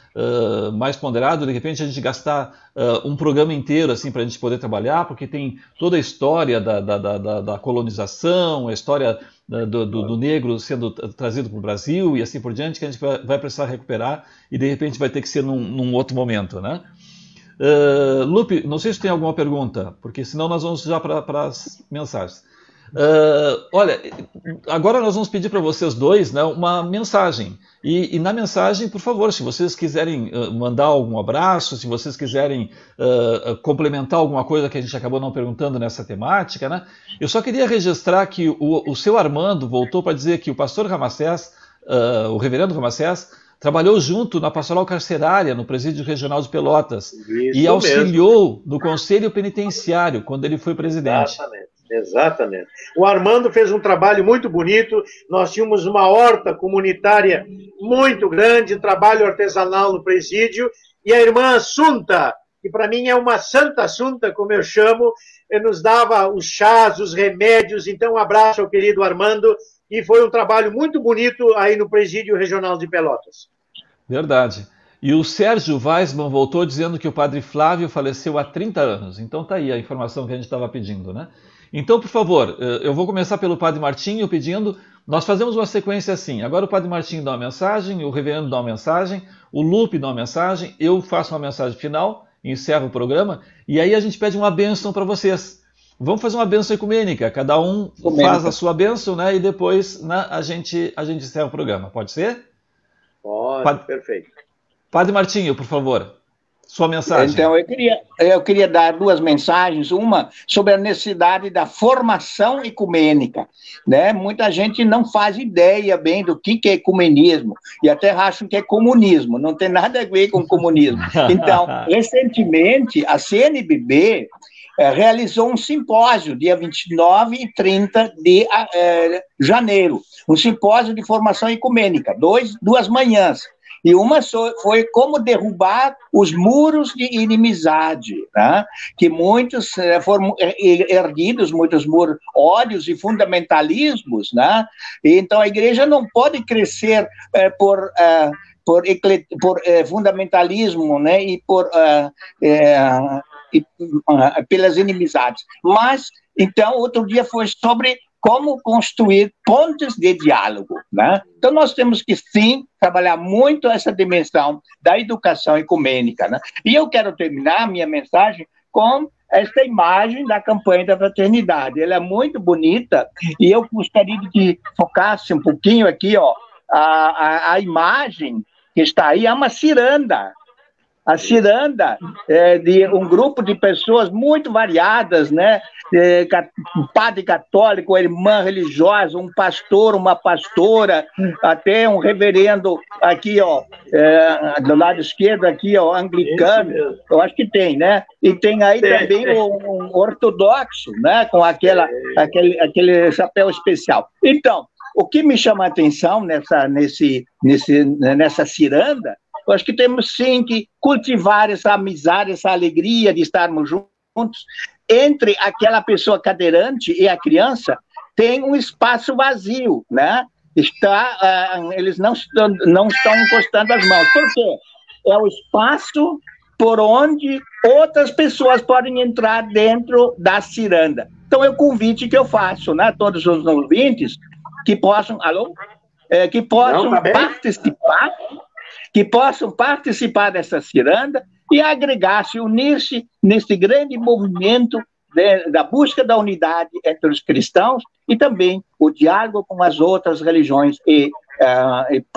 Mais ponderado, de repente a gente gastar um programa inteiro assim para a gente poder trabalhar, porque tem toda a história da colonização, a história do negro sendo trazido para o Brasil e assim por diante, que a gente vai precisar recuperar e de repente vai ter que ser num outro momento, né? Lupe, não sei se tem alguma pergunta, porque senão nós vamos já para as mensagens. Olha, agora nós vamos pedir para vocês dois, né, uma mensagem. E na mensagem, por favor, se vocês quiserem mandar algum abraço, se vocês quiserem complementar alguma coisa que a gente acabou não perguntando nessa temática, né? Eu só queria registrar que o seu Armando voltou para dizer que o pastor Ramacés, o reverendo Ramacés, trabalhou junto na pastoral carcerária, no presídio regional de Pelotas, e auxiliou mesmo no conselho penitenciário, quando ele foi presidente. Exatamente. O Armando fez um trabalho muito bonito, nós tínhamos uma horta comunitária muito grande, trabalho artesanal no presídio, e a irmã Assunta, que para mim é uma santa Assunta, como eu chamo, nos dava os chás, os remédios. Então, um abraço ao querido Armando, e foi um trabalho muito bonito aí no presídio regional de Pelotas. Verdade. E o Sérgio Weisman voltou dizendo que o padre Flávio faleceu há 30 anos. Então tá aí a informação que a gente estava pedindo, né? Então, por favor, eu vou começar pelo padre Martinho pedindo. Nós fazemos uma sequência assim. Agora o padre Martinho dá uma mensagem, o reverendo dá uma mensagem, o Lupe dá uma mensagem, eu faço uma mensagem final, encerro o programa, e aí a gente pede uma bênção para vocês. Vamos fazer uma bênção ecumênica, cada um faz a sua bênção, né? E depois, né, a gente encerra o programa, pode ser? Pode, perfeito. Padre Martinho, por favor, sua mensagem. Então, eu queria dar duas mensagens. Uma sobre a necessidade da formação ecumênica, né? Muita gente não faz ideia bem do que é ecumenismo, e até acham que é comunismo, não tem nada a ver com comunismo. Então, recentemente, a CNBB realizou um simpósio, dia 29 e 30 de janeiro, um simpósio de formação ecumênica, duas manhãs. E uma foi como derrubar os muros de inimizade, né? Que muitos foram erguidos, muitos muros, ódios e fundamentalismos, né? E então a igreja não pode crescer por fundamentalismo, né? E pelas inimizades. Mas, então, outro dia foi sobre como construir pontes de diálogo, né? Então, nós temos que, sim, trabalhar muito essa dimensão da educação ecumênica, né? E eu quero terminar a minha mensagem com esta imagem da campanha da fraternidade. Ela é muito bonita e eu gostaria que focasse um pouquinho aqui, ó, a imagem que está aí é uma ciranda. A ciranda é de um grupo de pessoas muito variadas, né? Um padre católico, uma irmã religiosa, um pastor, uma pastora, até um reverendo aqui, ó, do lado esquerdo aqui, ó, anglicano, eu acho que tem, né? E tem aí também um ortodoxo, né? Com aquele chapéu especial. Então, o que me chama a atenção nessa ciranda, eu acho que temos sim que cultivar essa amizade, essa alegria de estarmos juntos. Entre aquela pessoa cadeirante e a criança, tem um espaço vazio, né? Eles não estão encostando as mãos. Por quê? É o espaço por onde outras pessoas podem entrar dentro da ciranda. Então, é o convite que eu faço, né? Todos os ouvintes que possam... Alô? Que possam participar... que possam participar dessa ciranda e agregar-se, unir-se nesse grande movimento da busca da unidade entre os cristãos e também o diálogo com as outras religiões e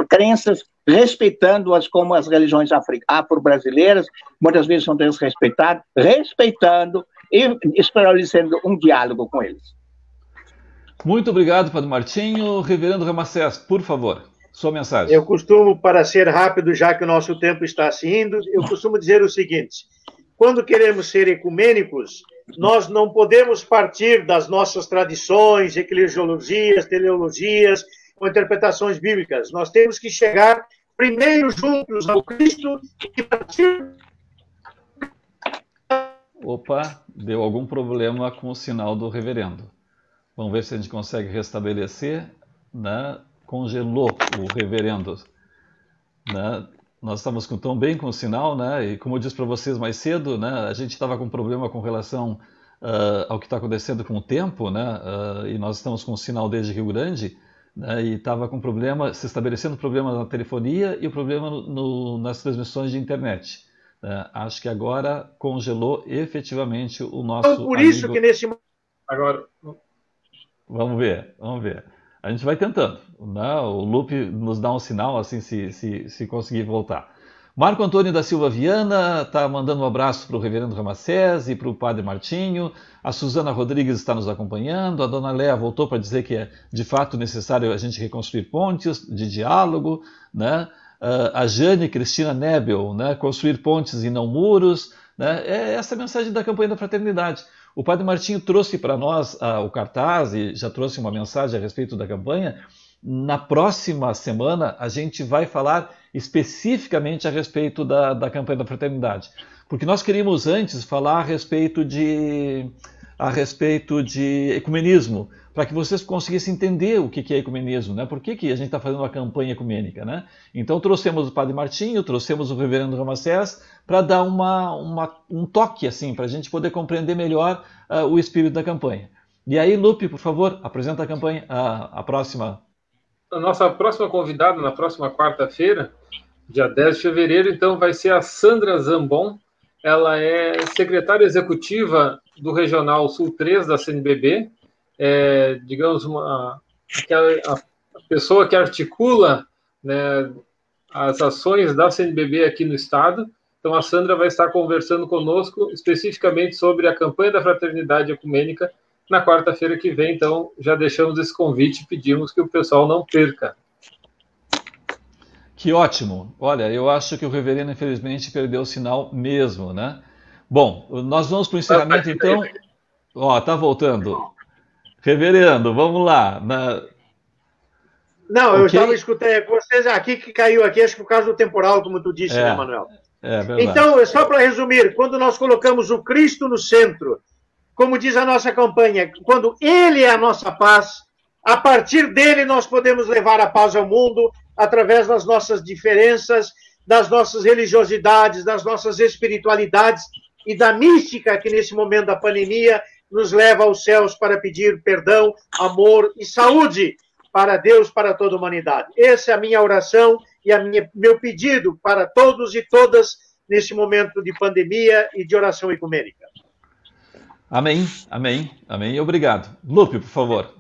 crenças, respeitando-as como as religiões afro-brasileiras, muitas vezes são desrespeitadas, respeitando e estabelecendo um diálogo com eles. Muito obrigado, Padre Martinho. Reverendo Ramacés, por favor. Sua mensagem. Eu costumo, para ser rápido, já que o nosso tempo está se indo, eu costumo dizer o seguinte: quando queremos ser ecumênicos, nós não podemos partir das nossas tradições, eclesiologias, teleologias ou interpretações bíblicas. Nós temos que chegar primeiro juntos ao Cristo e partir. Opa, deu algum problema com o sinal do reverendo. Vamos ver se a gente consegue restabelecer, né? Congelou o reverendo, né? Nós estamos tão bem com o sinal, né? E como eu disse para vocês mais cedo, né? A gente estava com problema com relação ao que está acontecendo com o tempo, né? E nós estamos com o sinal desde Rio Grande, né? E estava com problema, se estabelecendo problema na telefonia e o problema nas transmissões de internet. Acho que agora congelou efetivamente o nosso então, por isso que nesse agora vamos ver. A gente vai tentando, né? O Lupe nos dá um sinal assim se conseguir voltar. Marco Antônio da Silva Viana está mandando um abraço para o reverendo Ramacés e para o padre Martinho. A Suzana Rodrigues está nos acompanhando. A dona Léa voltou para dizer que é de fato necessário a gente reconstruir pontes de diálogo, né? A Jane Cristina Nebel, né? Construir pontes e não muros, né? É essa a mensagem da campanha da fraternidade. O padre Martinho trouxe para nós o cartaz e já trouxe uma mensagem a respeito da campanha. Na próxima semana a gente vai falar especificamente a respeito da campanha da fraternidade. Porque nós queríamos antes falar a respeito de ecumenismo, para que vocês conseguissem entender o que é ecumenismo, né? Por que a gente está fazendo uma campanha ecumênica, né? Então trouxemos o padre Martinho, trouxemos o reverendo Ramacés para dar um toque assim, para a gente poder compreender melhor o espírito da campanha. E aí, Lupe, por favor, apresenta a campanha, a próxima. A nossa próxima convidada, na próxima quarta-feira, dia 10 de fevereiro, então vai ser a Sandra Zambon, ela é secretária executiva do Regional Sul 3 da CNBB, digamos, a pessoa que articula, né, as ações da CNBB aqui no Estado. Então, a Sandra vai estar conversando conosco especificamente sobre a campanha da Fraternidade Ecumênica na quarta-feira que vem. Então, já deixamos esse convite e pedimos que o pessoal não perca. Que ótimo. Olha, eu acho que o reverendo, infelizmente, perdeu o sinal mesmo, né? Bom, nós vamos para o encerramento, então. Ó, tá voltando. Reverendo, vamos lá. Não, eu estava escutando vocês aqui, que caiu aqui, acho que por causa do temporal, como tu disse, né, Manuel? Verdade. Então, só para resumir, quando nós colocamos o Cristo no centro, como diz a nossa campanha, quando Ele é a nossa paz, a partir dele nós podemos levar a paz ao mundo através das nossas diferenças, das nossas religiosidades, das nossas espiritualidades e da mística que nesse momento da pandemia nos leva aos céus para pedir perdão, amor e saúde para Deus, para toda a humanidade. Essa é a minha oração e meu pedido para todos e todas nesse momento de pandemia e de oração ecumênica. Amém, amém, amém. Obrigado. Lupe, por favor.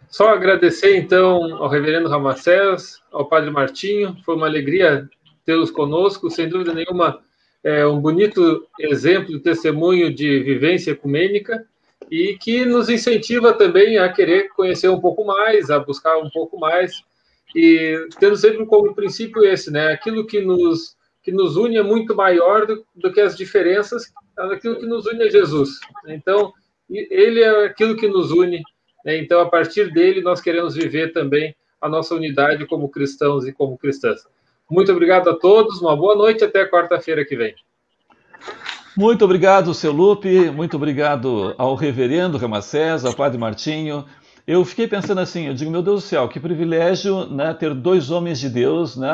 Só agradecer, então, ao reverendo Ramacés, ao padre Martinho. Foi uma alegria tê-los conosco. Sem dúvida nenhuma, é um bonito exemplo, testemunho de vivência ecumênica e que nos incentiva também a querer conhecer um pouco mais, a buscar um pouco mais e tendo sempre como princípio esse, né? Aquilo que nos une é muito maior do que as diferenças, aquilo que nos une é Jesus. Então, ele é aquilo que nos une. Então, a partir dele, nós queremos viver também a nossa unidade como cristãos e como cristãs. Muito obrigado a todos, uma boa noite, até quarta-feira que vem. Muito obrigado, seu Lupe, muito obrigado ao reverendo Ramacés, ao padre Martinho. Eu fiquei pensando assim, eu digo, meu Deus do céu, que privilégio, né, ter dois homens de Deus, né,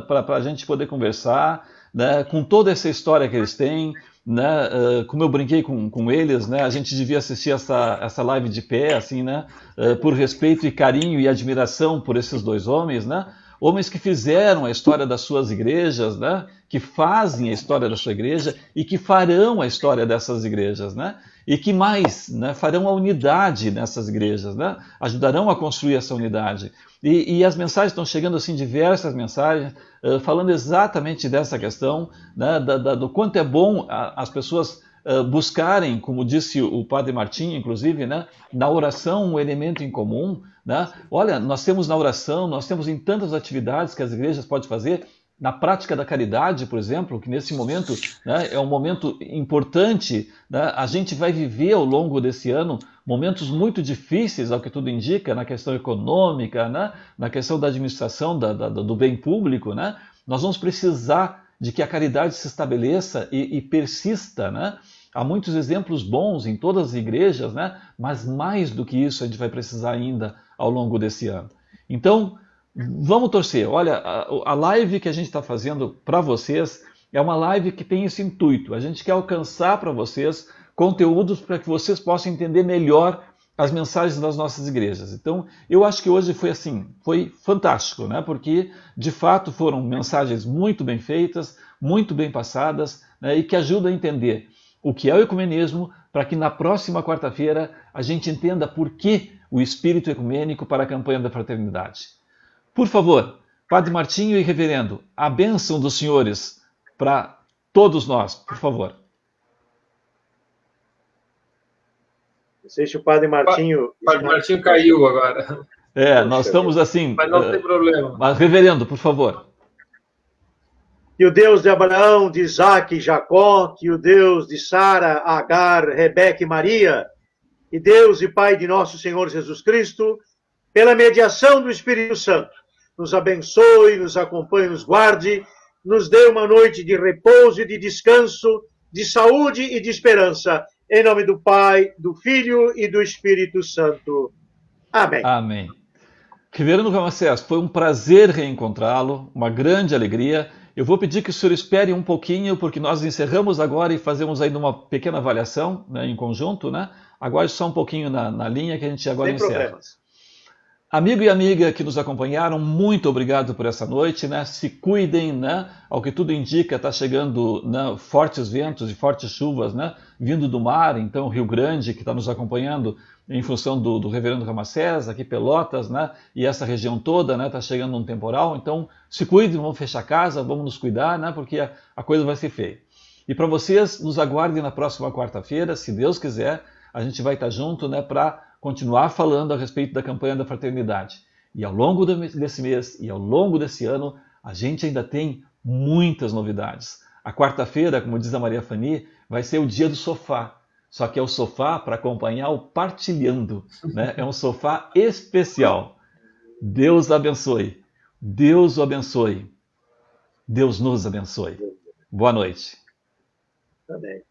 para a gente poder conversar, né, com toda essa história que eles têm, né, como eu brinquei com eles, né, a gente devia assistir essa live de pé, assim, né, por respeito e carinho e admiração por esses dois homens, né, homens que fizeram a história das suas igrejas, né, que fazem a história da sua igreja e que farão a história dessas igrejas, né, e que mais, né, farão a unidade nessas igrejas, né, ajudarão a construir essa unidade. E as mensagens estão chegando, assim, diversas mensagens, falando exatamente dessa questão, né, do quanto é bom as pessoas buscarem, como disse o padre Martinho, inclusive, né, na oração um elemento em comum, né? Olha, nós temos na oração, nós temos em tantas atividades que as igrejas podem fazer, na prática da caridade, por exemplo, que nesse momento, né, é um momento importante, né, a gente vai viver ao longo desse ano momentos muito difíceis, ao que tudo indica, na questão econômica, né, na questão da administração do bem público, né? Nós vamos precisar de que a caridade se estabeleça e persista, né? Há muitos exemplos bons em todas as igrejas, né? Mas mais do que isso a gente vai precisar ainda ao longo desse ano. Então, vamos torcer. Olha, a live que a gente está fazendo para vocês é uma live que tem esse intuito. A gente quer alcançar para vocês conteúdos para que vocês possam entender melhor as mensagens das nossas igrejas. Então, eu acho que hoje foi assim, foi fantástico, né? Porque, de fato, foram mensagens muito bem feitas, muito bem passadas, né? E que ajudam a entender o que é o ecumenismo, para que na próxima quarta-feira a gente entenda por que o espírito ecumênico para a campanha da fraternidade. Por favor, Padre Martinho e Reverendo, a bênção dos senhores para todos nós, por favor. Não sei se o Padre Martinho... Padre Martinho caiu agora. Nós estamos assim... Mas não tem problema. Mas, Reverendo, por favor. Que o Deus de Abraão, de Isaac e Jacó, que o Deus de Sara, Agar, Rebeca e Maria, e Deus e Pai de nosso Senhor Jesus Cristo, pela mediação do Espírito Santo, nos abençoe, nos acompanhe, nos guarde, nos dê uma noite de repouso e de descanso, de saúde e de esperança, em nome do Pai, do Filho e do Espírito Santo. Amém. Amém. Reverendo Ramacés, foi um prazer reencontrá-lo, uma grande alegria. Eu vou pedir que o senhor espere um pouquinho, porque nós encerramos agora e fazemos ainda uma pequena avaliação, né, em conjunto, né? Aguarde só um pouquinho na linha que a gente agora encerra. Problemas. Amigo e amiga que nos acompanharam, muito obrigado por essa noite, né? Se cuidem, né? Ao que tudo indica, está chegando, né, fortes ventos e fortes chuvas, né? Vindo do mar, então Rio Grande, que está nos acompanhando em função do reverendo Ramacés, aqui Pelotas, né? E essa região toda, né? Está chegando um temporal, então se cuidem, vamos fechar a casa, vamos nos cuidar, né? Porque a coisa vai ser feia. E para vocês, nos aguardem na próxima quarta-feira, se Deus quiser, a gente vai estar junto, né? Para continuar falando a respeito da campanha da fraternidade. E ao longo desse mês e ao longo desse ano, a gente ainda tem muitas novidades. A quarta-feira, como diz a Maria Fani, vai ser o dia do sofá. Só que é o sofá para acompanhar o Partilhando, né? É um sofá especial. Deus abençoe. Deus o abençoe. Deus nos abençoe. Boa noite. Tá bem.